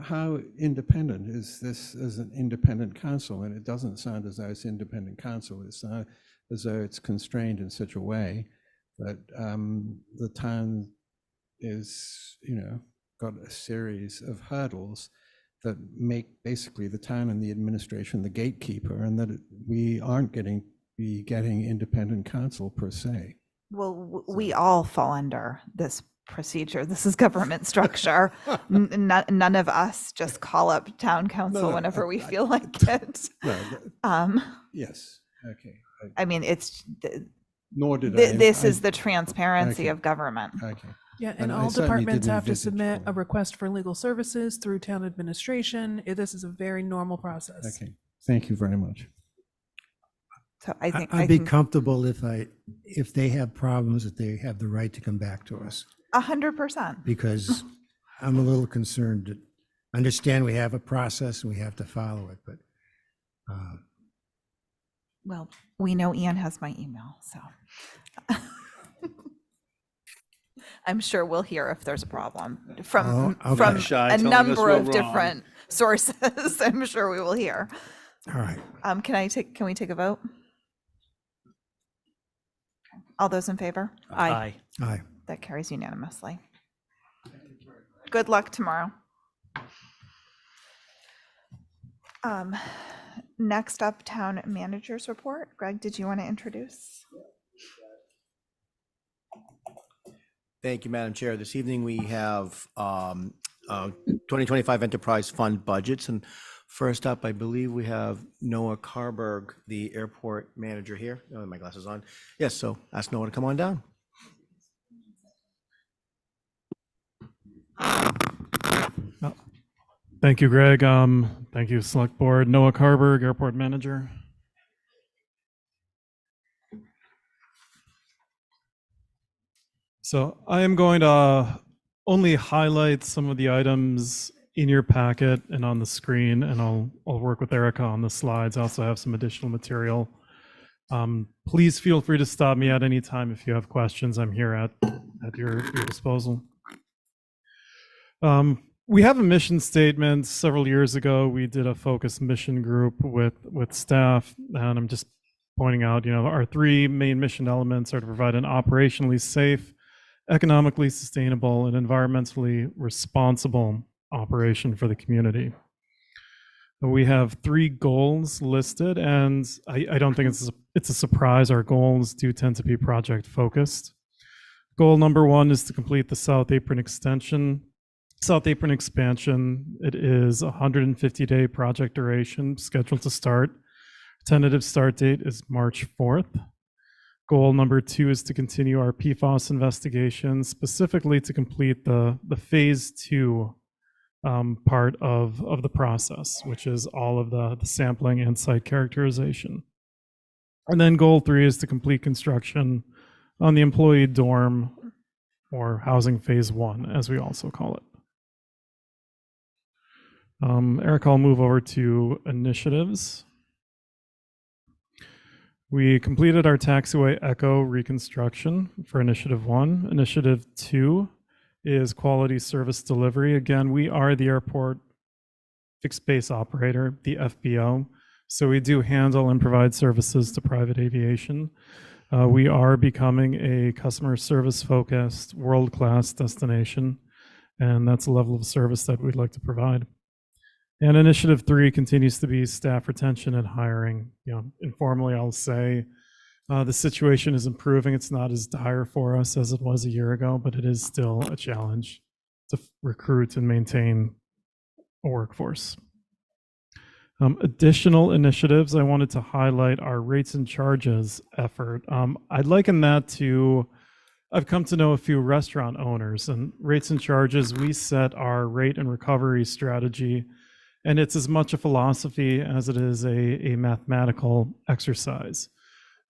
how independent is this as an independent council? And it doesn't sound as though it's independent council. It's not as though it's constrained in such a way that the town is, got a series of hurdles that make basically the town and the administration the gatekeeper, and that we aren't getting independent counsel per se. Well, we all fall under this procedure. This is government structure. None of us just call up town council whenever we feel like it. Yes. Okay. I mean, it's Nor did this is the transparency of government. Okay. Yeah, and all departments have to submit a request for legal services through town administration. This is a very normal process. Okay. Thank you very much. So I think I'd be comfortable if they have problems, that they have the right to come back to us. 100%. Because I'm a little concerned. To understand we have a process and we have to follow it, but. Well, we know Ian has my email, so. I'm sure we'll hear if there's a problem from a number of different sources. I'm sure we will hear. All right. Can we take a vote? All those in favor? Aye. Aye. That carries unanimously. Good luck tomorrow. Next up, town manager's report. Greg, did you want to introduce? Thank you, Madam Chair. This evening we have 2025 Enterprise Fund budgets. And first up, I believe we have Noah Carberg, the airport manager here. Oh, my glasses on. Yes, so ask Noah to come on down. Thank you, Greg. Thank you, Select Board. Noah Carberg, airport manager. So I am going to only highlight some of the items in your packet and on the screen, and I'll work with Erica on the slides. I also have some additional material. Please feel free to stop me at any time if you have questions. I'm here at your disposal. We have a mission statement. Several years ago, we did a focused mission group with staff, and I'm just pointing out, our three main mission elements are to provide an operationally safe, economically sustainable, and environmentally responsible operation for the community. We have three goals listed, and I don't think it's a surprise. Our goals do tend to be project focused. Goal number one is to complete the South Apron expansion. It is a 150-day project duration, scheduled to start. Tentative start date is March 4th. Goal number two is to continue our PFAS investigation, specifically to complete the phase 2 part of the process, which is all of the sampling and site characterization. And then goal 3 is to complete construction on the employee dorm, or housing phase 1, as we also call it. Eric, I'll move over to initiatives. We completed our taxiway echo reconstruction for Initiative 1. Initiative 2 is quality service delivery. Again, we are the airport fixed base operator, the FBO. So we do handle and provide services to private aviation. We are becoming a customer service focused world-class destination, and that's a level of service that we'd like to provide. And Initiative 3 continues to be staff retention and hiring. Informally, I'll say the situation is improving. It's not as dire for us as it was a year ago, but it is still a challenge to recruit and maintain a workforce. Additional initiatives, I wanted to highlight our rates and charges effort. I'd liken that to, I've come to know a few restaurant owners, and rates and charges, we set our rate and recovery strategy, and it's as much a philosophy as it is a mathematical exercise.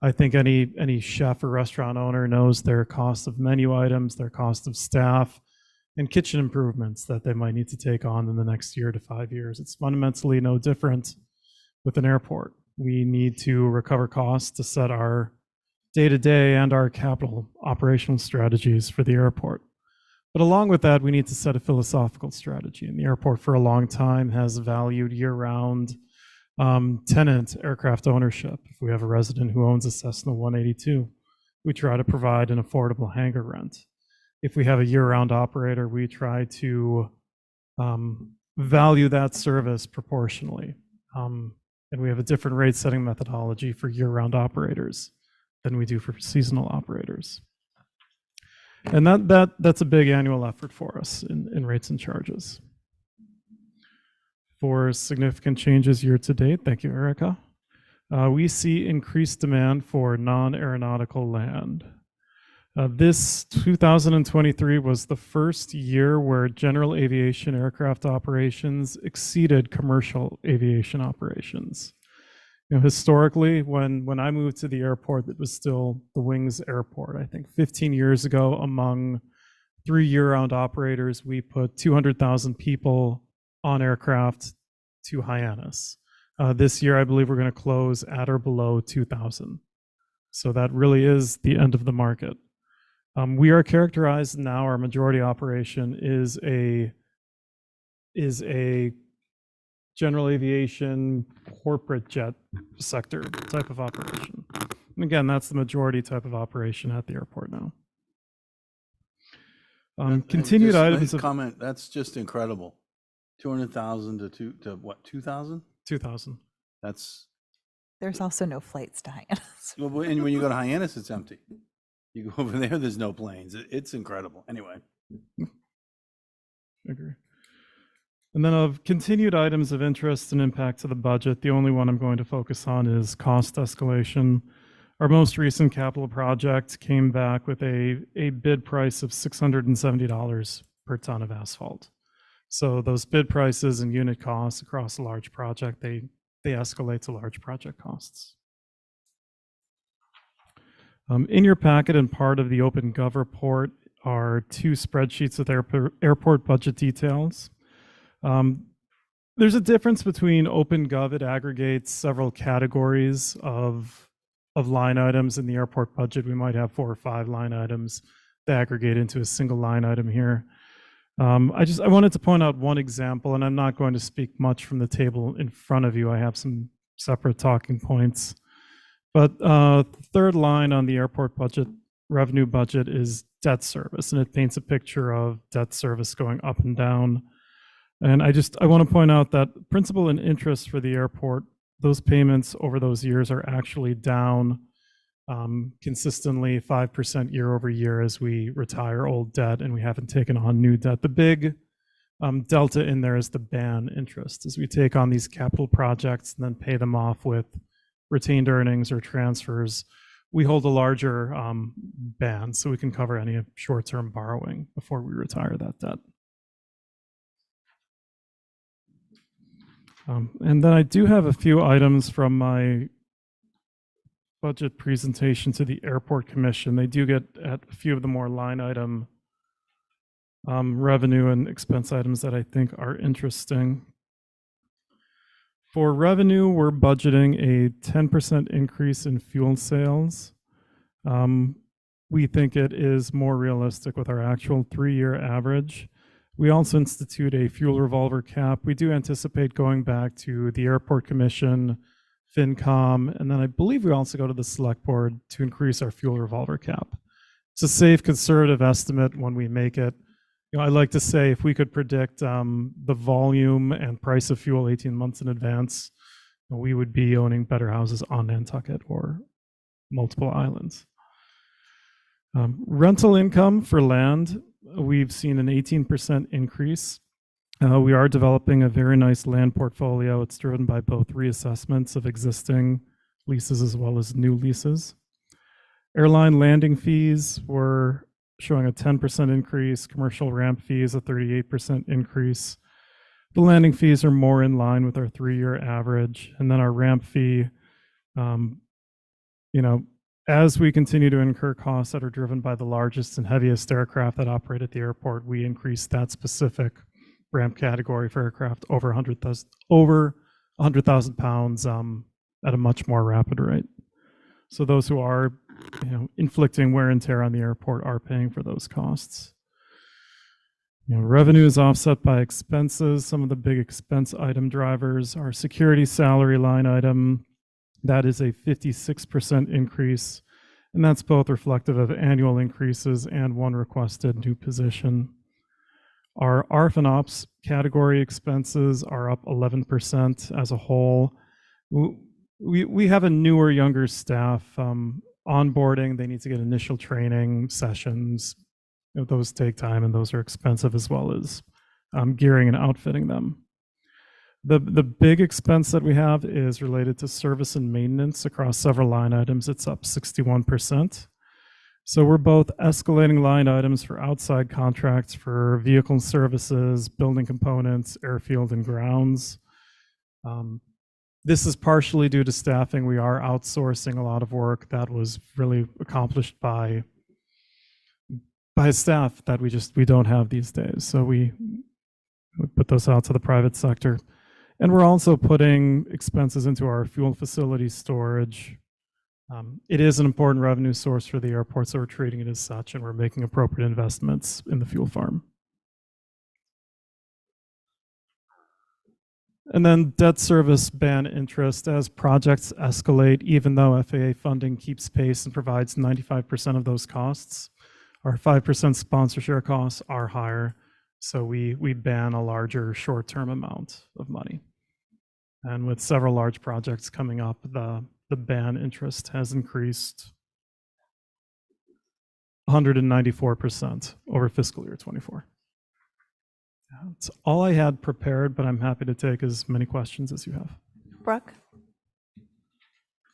I think any chef or restaurant owner knows their cost of menu items, their cost of staff, and kitchen improvements that they might need to take on in the next year to 5 years. It's fundamentally no different with an airport. We need to recover costs to set our day-to-day and our capital operational strategies for the airport. But along with that, we need to set a philosophical strategy. And the airport for a long time has valued year-round tenant aircraft ownership. If we have a resident who owns a Cessna 182, we try to provide an affordable hangar rent. If we have a year-round operator, we try to value that service proportionally. And we have a different rate setting methodology for year-round operators than we do for seasonal operators. And that's a big annual effort for us in rates and charges. For significant changes year to date, thank you, Erica. We see increased demand for non-aeronautical land. This 2023 was the first year where general aviation aircraft operations exceeded commercial aviation operations. Historically, when I moved to the airport, it was still the Wings Airport. I think 15 years ago, among 3 year-round operators, we put 200,000 people on aircraft to Hyannis. This year, I believe we're going to close at or below 2,000. So that really is the end of the market. We are characterized now, our majority operation is a general aviation corporate jet sector type of operation. And again, that's the majority type of operation at the airport now. Continued Just items a of comment, that's just incredible. 200,000 to what, 2,000? 2,000. That's, There's also no flights to Hyannis. well, and when you go to Hyannis, it's empty. You go over there, there's no planes. It's incredible. Anyway. I agree. And then of continued items of interest and impact to the budget, the only one I'm going to focus on is cost escalation. Our most recent capital project came back with a bid price of $670 per ton of asphalt. So those bid prices and unit costs across a large project, they escalate to large project costs. In your packet and part of the OpenGov report are 2 spreadsheets with airport budget details. There's a difference between OpenGov. It aggregates several categories of line items. In the airport budget, we might have 4 or 5 line items that aggregate into a single line item here. I wanted to point out one example, and I'm not going to speak much from the table in front of you. I have some separate talking points. But the third line on the airport budget, revenue budget, is debt service, and it paints a picture of debt service going up and down. And I want to point out that principal and interest for the airport, those payments over those years are actually down consistently 5% year over year as we retire old debt and we haven't taken on new debt. The big delta in there is the ban interest. As we take on these capital projects and then pay them off with retained earnings or transfers, we hold a larger ban so we can cover any short-term borrowing before we retire that debt. And then I do have a few items from my budget presentation to the Airport Commission. They do get at a few of the more line item revenue and expense items that I think are interesting. For revenue, we're budgeting a 10% increase in fuel sales. We think it is more realistic with our actual 3-year average. We also institute a fuel revolver cap. We do anticipate going back to the Airport Commission, FinCom, and then I believe we also go to the Select Board to increase our fuel revolver cap. It's a safe, conservative estimate when we make it. You know, I like to say if we could predict the volume and price of fuel 18 months in advance, we would be owning better houses on Nantucket or multiple islands. Rental income for land, we've seen an 18% increase. We are developing a very nice land portfolio. It's driven by both reassessments of existing leases as well as new leases. Airline landing fees were showing a 10% increase, commercial ramp fees a 38% increase. The landing fees are more in line with our 3-year average. And then our ramp fee, as we continue to incur costs that are driven by the largest and heaviest aircraft that operate at the airport, we increase that specific ramp category for aircraft over 100,000 pounds at a much more rapid rate. So those who are inflicting wear and tear on the airport are paying for those costs. Revenue is offset by expenses. Some of the big expense item drivers are security salary line item. That is a 56% increase, and that's both reflective of annual increases and one requested new position. Our ARF and Ops category expenses are up 11% as a whole. We have a newer, younger staff onboarding. They need to get initial training sessions. Those take time and those are expensive, as well as gearing and outfitting them. The big expense that we have is related to service and maintenance across several line items. It's up 61%. So we're both escalating line items for outside contracts for vehicle services, building components, airfield and grounds. This is partially due to staffing. We are outsourcing a lot of work that was really accomplished by staff that we don't have these days. So we put those out to the private sector. And we're also putting expenses into our fuel facility storage. It is an important revenue source for the airport, so we're treating it as such, and we're making appropriate investments in the fuel farm. And then debt service ban interest. As projects escalate, even though FAA funding keeps pace and provides 95% of those costs, our 5% sponsor share costs are higher. So we ban a larger short-term amount of money. And with several large projects coming up, the ban interest has increased 194% over fiscal year 24. That's all I had prepared, but I'm happy to take as many questions as you have. Brooke?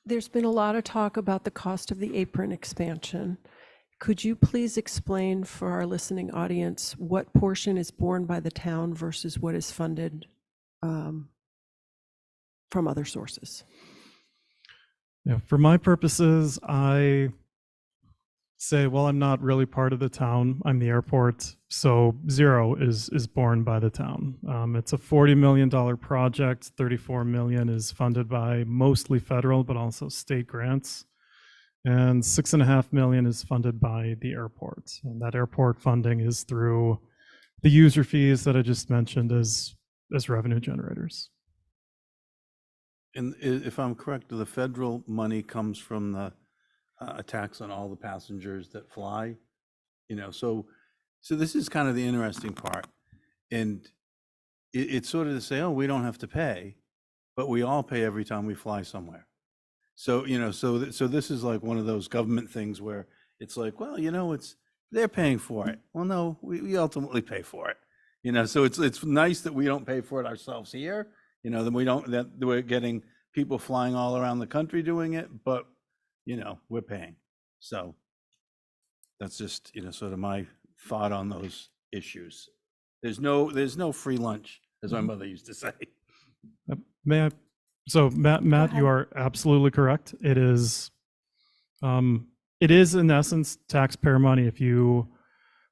There's been a lot of talk about the cost of the apron expansion. Could you please explain for our listening audience what portion is borne by the town versus what is funded from other sources? Yeah, for my purposes, I say, well, I'm not really part of the town. I'm the airport, so zero is borne by the town. It's a $40 million project. $34 million is funded by mostly federal, but also state grants. And $6.5 million is funded by the airport. And that airport funding is through the user fees that I just mentioned as revenue generators. And if I'm correct, the federal money comes from the a tax on all the passengers that fly, so this is kind of the interesting part. And it's sort of to say, oh, we don't have to pay, but we all pay every time we fly somewhere. So, so this is like one of those government things where it's like, well, they're paying for it. Well, no, we ultimately pay for it, so it's nice that we don't pay for it ourselves here, that we're getting people flying all around the country doing it, but we're paying. So that's just, sort of my thought on those issues. There's no free lunch, as my mother used to say. May I? So Matt, you are absolutely correct. It is in essence taxpayer money. If you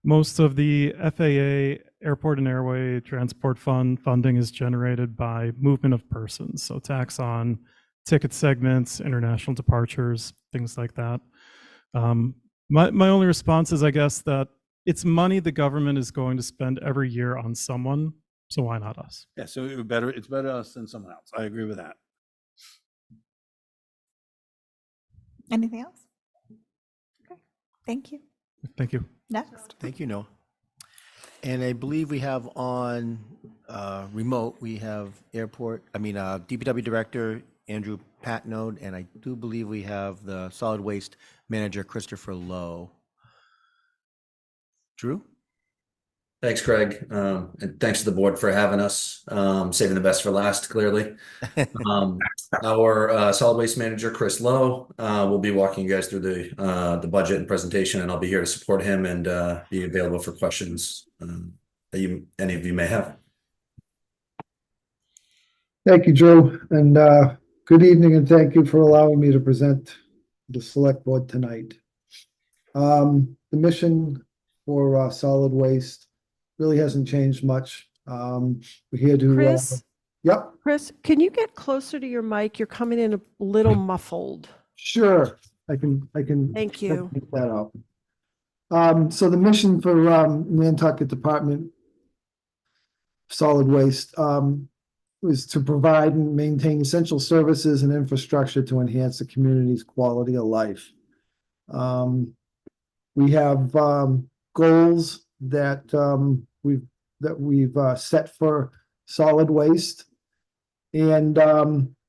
Most of the FAA Airport and Airway Transport Fund funding is generated by movement of persons. So tax on ticket segments, international departures, things like that. My only response is, I guess, that it's money the government is going to spend every year on someone. So why not us? Yeah, so it's better us than someone else. I agree with that. Anything else? Okay, thank you. Thank you. Next. Thank you, Noah. And I believe we have on remote, we have DPW Director Andrew Patnode, and I do believe we have the Solid Waste Manager Christopher Lowe. Drew? Thanks, Craig. And thanks to the board for having us. Saving the best for last, clearly. Our solid waste manager, Chris Lowe, will be walking you guys through the budget and presentation, and I'll be here to support him and be available for questions that any of you may have. Thank you, Drew, and good evening, and thank you for allowing me to present the select board tonight. The mission for solid waste really hasn't changed much. We're here to Chris? Yep. Chris, can you get closer to your mic? You're coming in a little muffled. Sure, I can. Thank you. Pick that up. So the mission for Nantucket Department of Solid Waste was to provide and maintain essential services and infrastructure to enhance the community's quality of life. We have goals that we've set for solid waste, and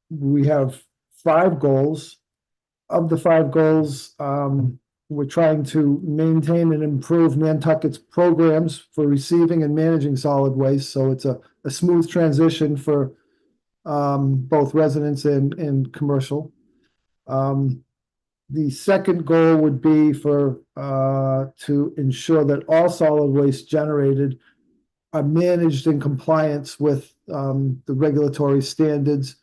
we have 5 goals. Of the 5 goals, we're trying to maintain and improve Nantucket's programs for receiving and managing solid waste, so it's a smooth transition for both residents and commercial. The second goal would be to ensure that all solid waste generated are managed in compliance with the regulatory standards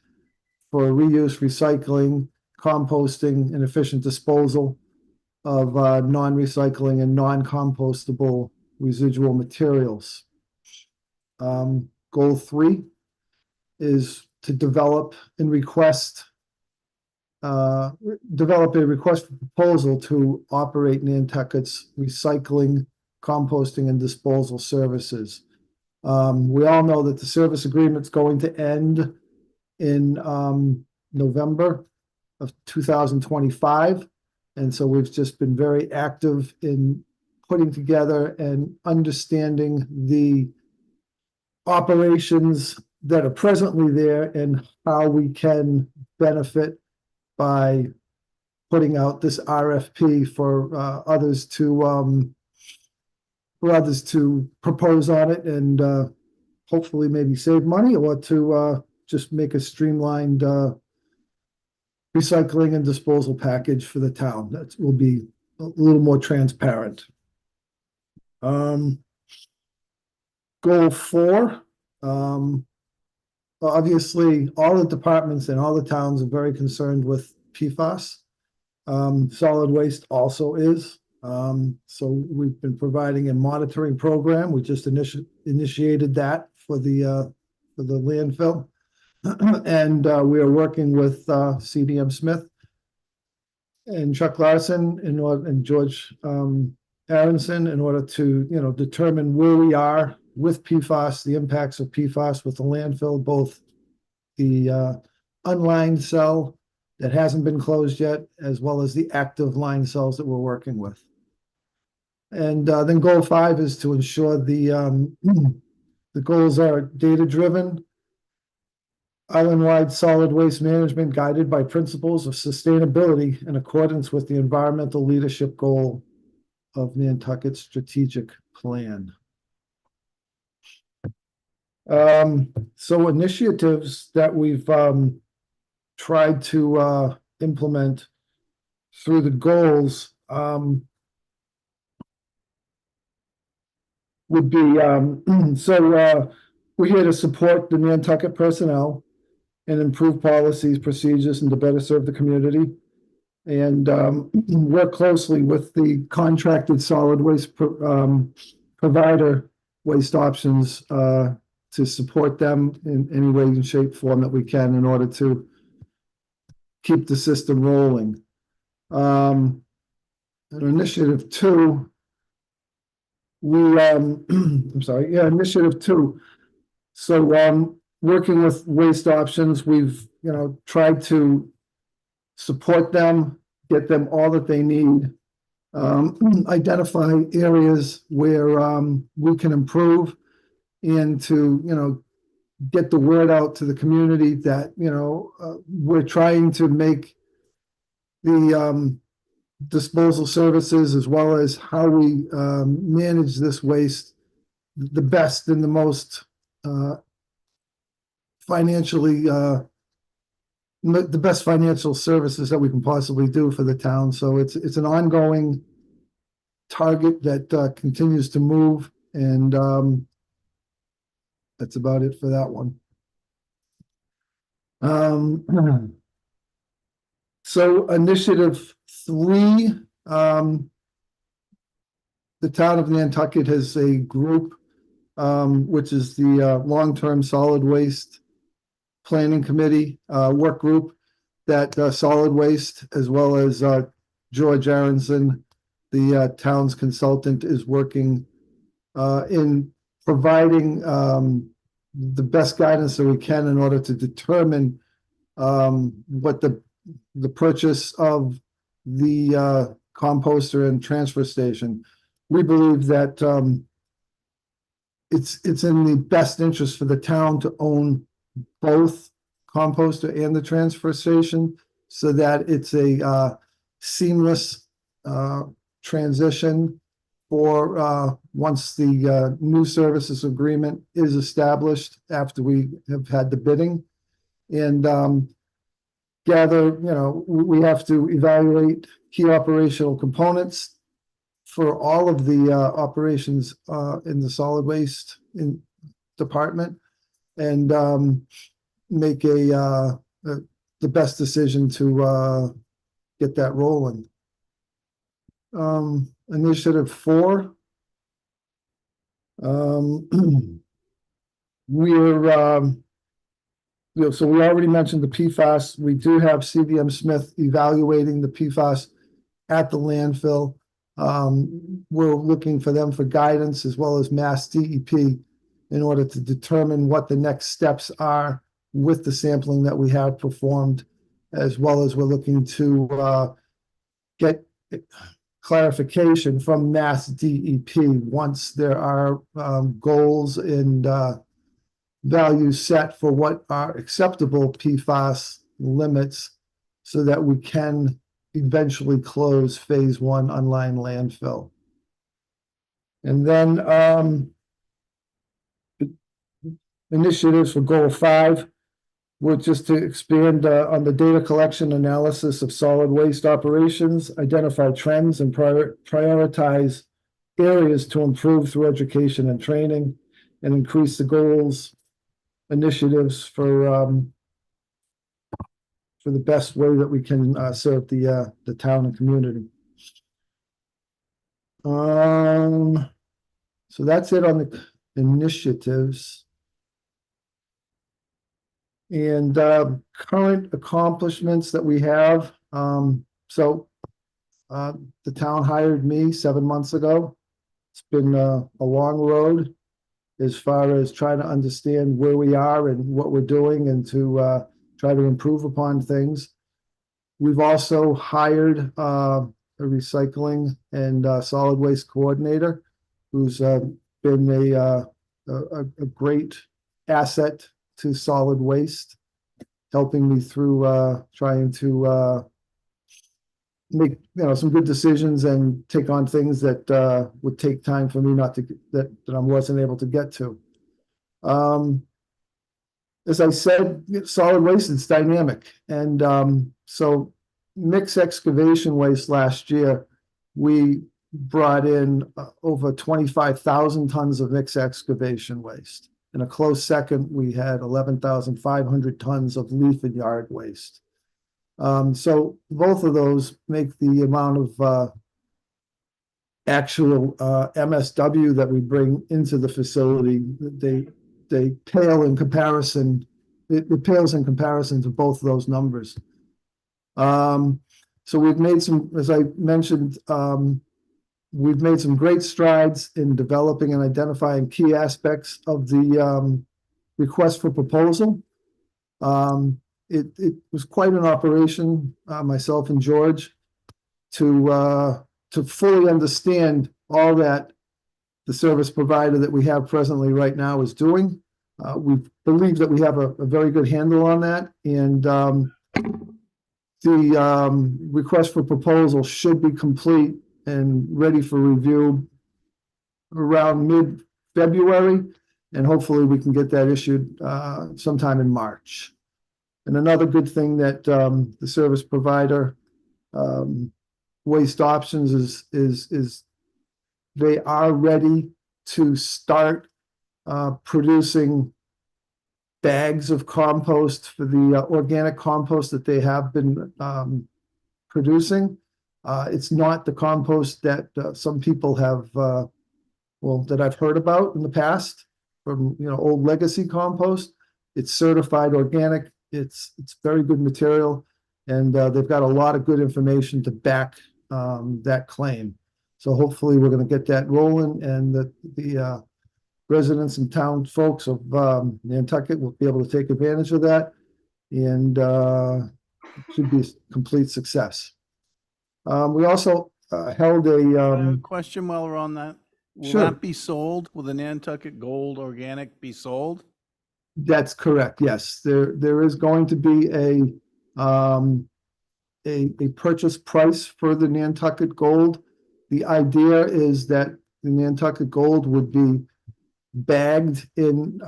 for reuse, recycling, composting, and efficient disposal of non-recycling and non-compostable residual materials. Goal 3 is to develop a request for proposal to operate Nantucket's recycling, composting, and disposal services. We all know that the service agreement's going to end in November of 2025. And so we've just been very active in putting together and understanding the operations that are presently there and how we can benefit by putting out this RFP for others to propose on it and hopefully maybe save money, or to just make a streamlined recycling and disposal package for the town that will be a little more transparent. Goal 4, obviously all the departments and all the towns are very concerned with PFAS. Solid waste also is. So we've been providing a monitoring program. We just initiated that for the landfill. And we are working with CDM Smith and Chuck Larson and George Aronson in order to determine where we are with PFAS, the impacts of PFAS with the landfill, both the unlined cell that hasn't been closed yet, as well as the active line cells that we're working with. And then goal 5 is to ensure the goals are data-driven, island-wide solid waste management guided by principles of sustainability in accordance with the environmental leadership goal of Nantucket's strategic plan. So initiatives that we've tried to implement through the goals would be, we're here to support the Nantucket personnel and improve policies, procedures, and to better serve the community. and work closely with the contracted solid waste provider, Waste Options, to support them in any way and shape, form that we can in order to keep the system rolling. And initiative 2, I'm sorry, yeah, initiative 2. So working with Waste Options, we've, tried to support them, get them all that they need, identify areas where we can improve, and to, get the word out to the community that, we're trying to make the disposal services as well as how we manage this waste the best and the most financially, the best financial services that we can possibly do for the town. So it's an ongoing target that continues to move, and that's about it for that one. So initiative 3, the town of Nantucket has a group, which is the long-term solid waste planning committee work group that solid waste, as well as George Aronson, the town's consultant, is working in providing the best guidance that we can in order to determine what the purchase of the composter and transfer station. We believe that it's in the best interest for the town to own both composter and the transfer station, so that it's a seamless transition for once the new services agreement is established after we have had the bidding. And gather, we have to evaluate key operational components for all of the operations in the solid waste department, and make the best decision to get that rolling. Initiative 4. So we already mentioned the PFAS. We do have CVM Smith evaluating the PFAS at the landfill. We're looking for them for guidance, as well as Mass DEP, in order to determine what the next steps are with the sampling that we have performed, as well as we're looking to get clarification from Mass DEP once there are goals and values set for what are acceptable PFAS limits, so that we can eventually close phase 1 unlined landfill. And then initiatives for goal 5 were just to expand on the data collection analysis of solid waste operations, identify trends, and prioritize areas to improve through education and training, and increase the goals initiatives for the best way that we can serve the town and community. So that's it on the initiatives. And current accomplishments that we have. So the town hired me 7 months ago. It's been a long road as far as trying to understand where we are and what we're doing, and to try to improve upon things. We've also hired a recycling and solid waste coordinator, who's been a great asset to solid waste, helping me through trying to make some good decisions and take on things that would take time for me that I wasn't able to get to. As I said, solid waste is dynamic, and so mixed excavation waste last year, we brought in over 25,000 tons of mixed excavation waste. In a close second, we had 11,500 tons of leaf and yard waste. So both of those make the amount of actual MSW that we bring into the facility, they pale in comparison. It pales in comparison to both of those numbers. So we've made some, as I mentioned, we've made some great strides in developing and identifying key aspects of the request for proposal. It was quite an operation, myself and George, to fully understand all that the service provider that we have presently right now is doing. We believe that we have a very good handle on that, and the request for proposal should be complete and ready for review around mid-February, and hopefully we can get that issued sometime in March. And another good thing that the service provider, Waste Options, is they are ready to start producing bags of compost for the organic compost that they have been producing. It's not the compost that some people have, well, that I've heard about in the past from, old legacy compost. It's certified organic. It's very good material, and they've got a lot of good information to back that claim. So hopefully we're going to get that rolling, and the residents and town folks of Nantucket will be able to take advantage of that, and should be a complete success. We also held I have a a question while we're on that. Will Sure. that be sold? Will the Nantucket Gold Organic be sold? That's correct. Yes, there is going to be a purchase price for the Nantucket Gold. The idea is that the Nantucket Gold would be bagged in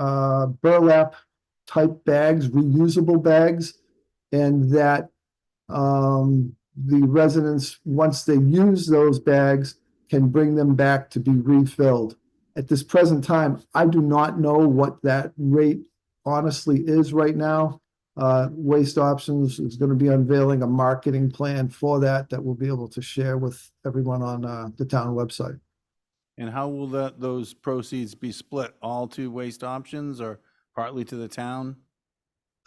burlap type bags, reusable bags, and that the residents, once they use those bags, can bring them back to be refilled. At this present time, I do not know what that rate honestly is right now. Waste Options is going to be unveiling a marketing plan for that we'll be able to share with everyone on the town website. And how will those proceeds be split? All to Waste Options or partly to the town?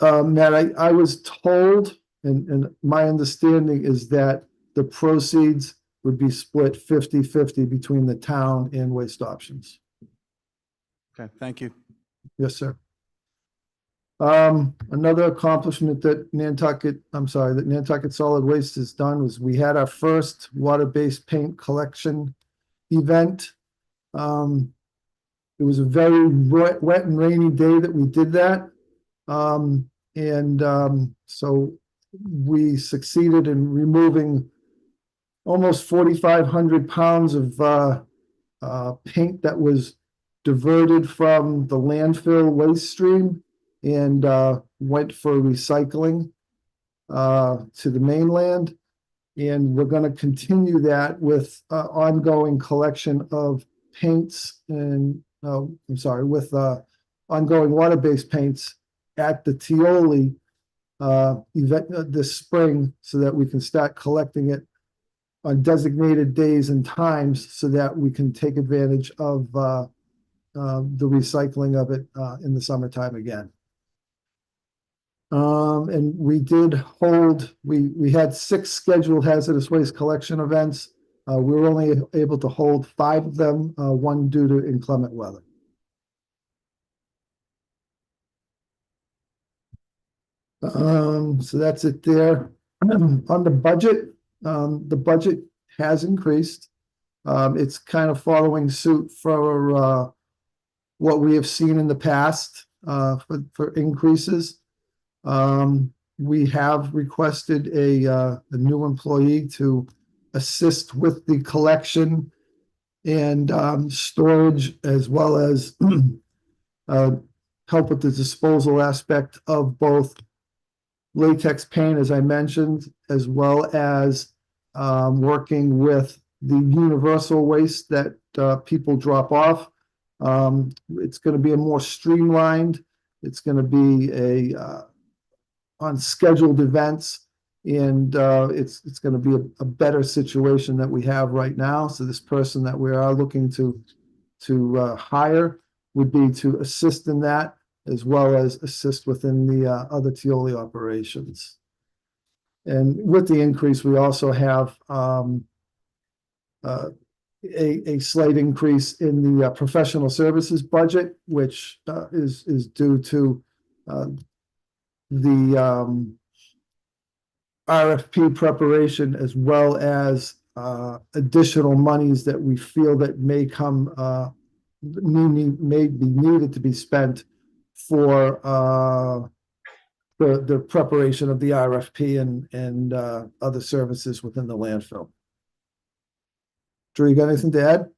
Matt, I was told, and my understanding is that the proceeds would be split 50-50 between the town and Waste Options. Okay, thank you. Yes, sir. Another accomplishment that Nantucket Solid Waste has done was we had our first water-based paint collection event. It was a very wet and rainy day that we did that. So we succeeded in removing almost 4,500 pounds of paint that was diverted from the landfill waste stream and went for recycling to the mainland. And we're going to continue that with ongoing collection of paints and, with ongoing water-based paints at the Tioli event this spring, so that we can start collecting it on designated days and times, so that we can take advantage of the recycling of it in the summertime again. And we did hold, we had 6 scheduled hazardous waste collection events. We were only able to hold 5 of them, 1 due to inclement weather. So that's it there. On the budget has increased. It's kind of following suit for what we have seen in the past for increases. We have requested a new employee to assist with the collection and storage, as well as help with the disposal aspect of both latex paint, as I mentioned, as well as working with the universal waste that people drop off. It's going to be a more streamlined. It's going to be on scheduled events, And it's going to be a better situation that we have right now. So this person that we are looking to hire would be to assist in that, as well as assist within the other Tioli operations. And with the increase, we also have a slight increase in the professional services budget, which is due to the RFP preparation, as well as additional monies that we feel that may be needed to be spent for the preparation of the RFP and other services within the landfill. Drew, you got anything to add?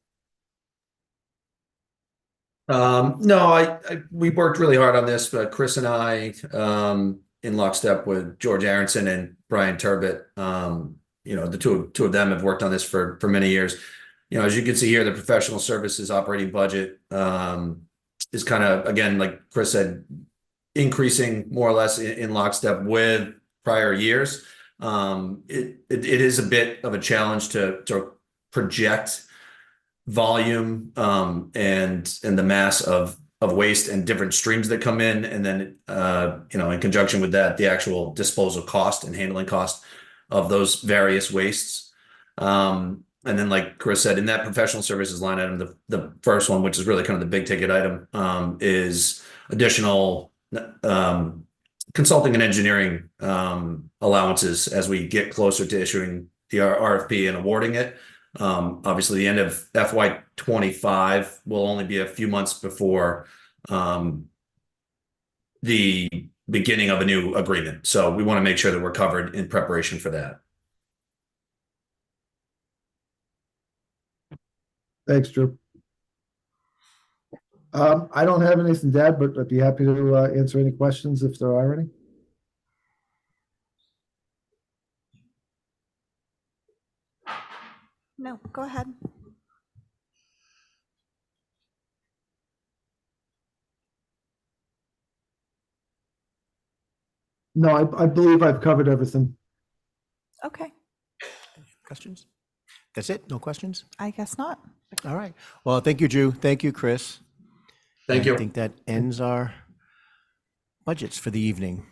No, we worked really hard on this, but Chris and I, in lockstep with George Aronson and Brian Turbett, the two of them have worked on this for many years. As you can see here, the professional services operating budget is kind of, again, like Chris said, increasing more or less in lockstep with prior years. It is a bit of a challenge to project volume and the mass of waste and different streams that come in, and then in conjunction with that, the actual disposal cost and handling cost of those various wastes. And then, like Chris said, in that professional services line item, the first one, which is really kind of the big ticket item, is additional consulting and engineering allowances as we get closer to issuing the RFP and awarding it. Obviously, the end of FY25 will only be a few months before the beginning of a new agreement. So we want to make sure that we're covered in preparation for that. Thanks, Drew. I don't have anything to add, but I'd be happy to answer any questions if there are any. No, go ahead. No, I believe I've covered everything. Okay, Questions? That's it? No questions? I guess not. All right. Well, thank you, Drew. Thank you, Chris. Thank you. I think that ends our budgets for the evening.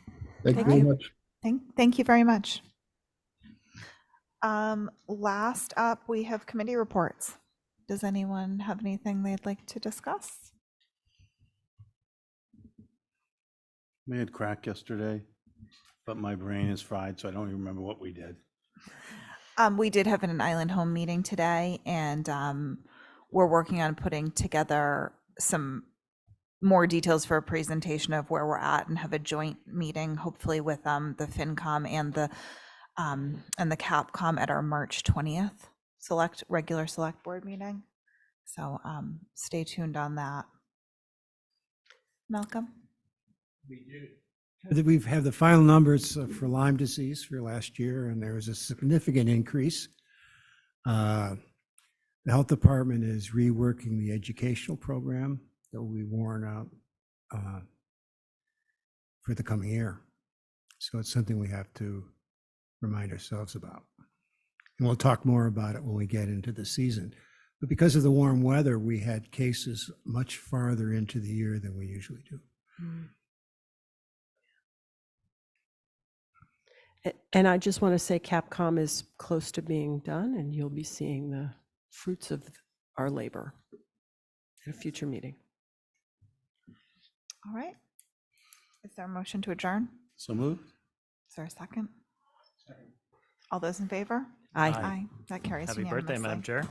Thank you very much. Thank you very much. Last up, we have committee reports. Does anyone have anything they'd like to discuss? We had crack yesterday, but my brain is fried, so I don't even remember what we did. We did have an island home meeting today, and we're working on putting together some more details for a presentation of where we're at, and have a joint meeting, hopefully with the FinCom and the Capcom at our March 20th regular select board meeting. So stay tuned on that. Malcolm? We've had the final numbers for Lyme disease for last year, and there was a significant increase. The health department is reworking the educational program that will be worn out for the coming year. So it's something we have to remind ourselves about. And we'll talk more about it when we get into the season. But because of the warm weather, we had cases much farther into the year than we usually do. And I just want to say Capcom is close to being done, and you'll be seeing the fruits of our labor at a future meeting. All right. Is there a motion to adjourn? So moved. Is there a second? All those in favor? Aye. Aye. That carries Happy birthday, unanimously. Madam Chair.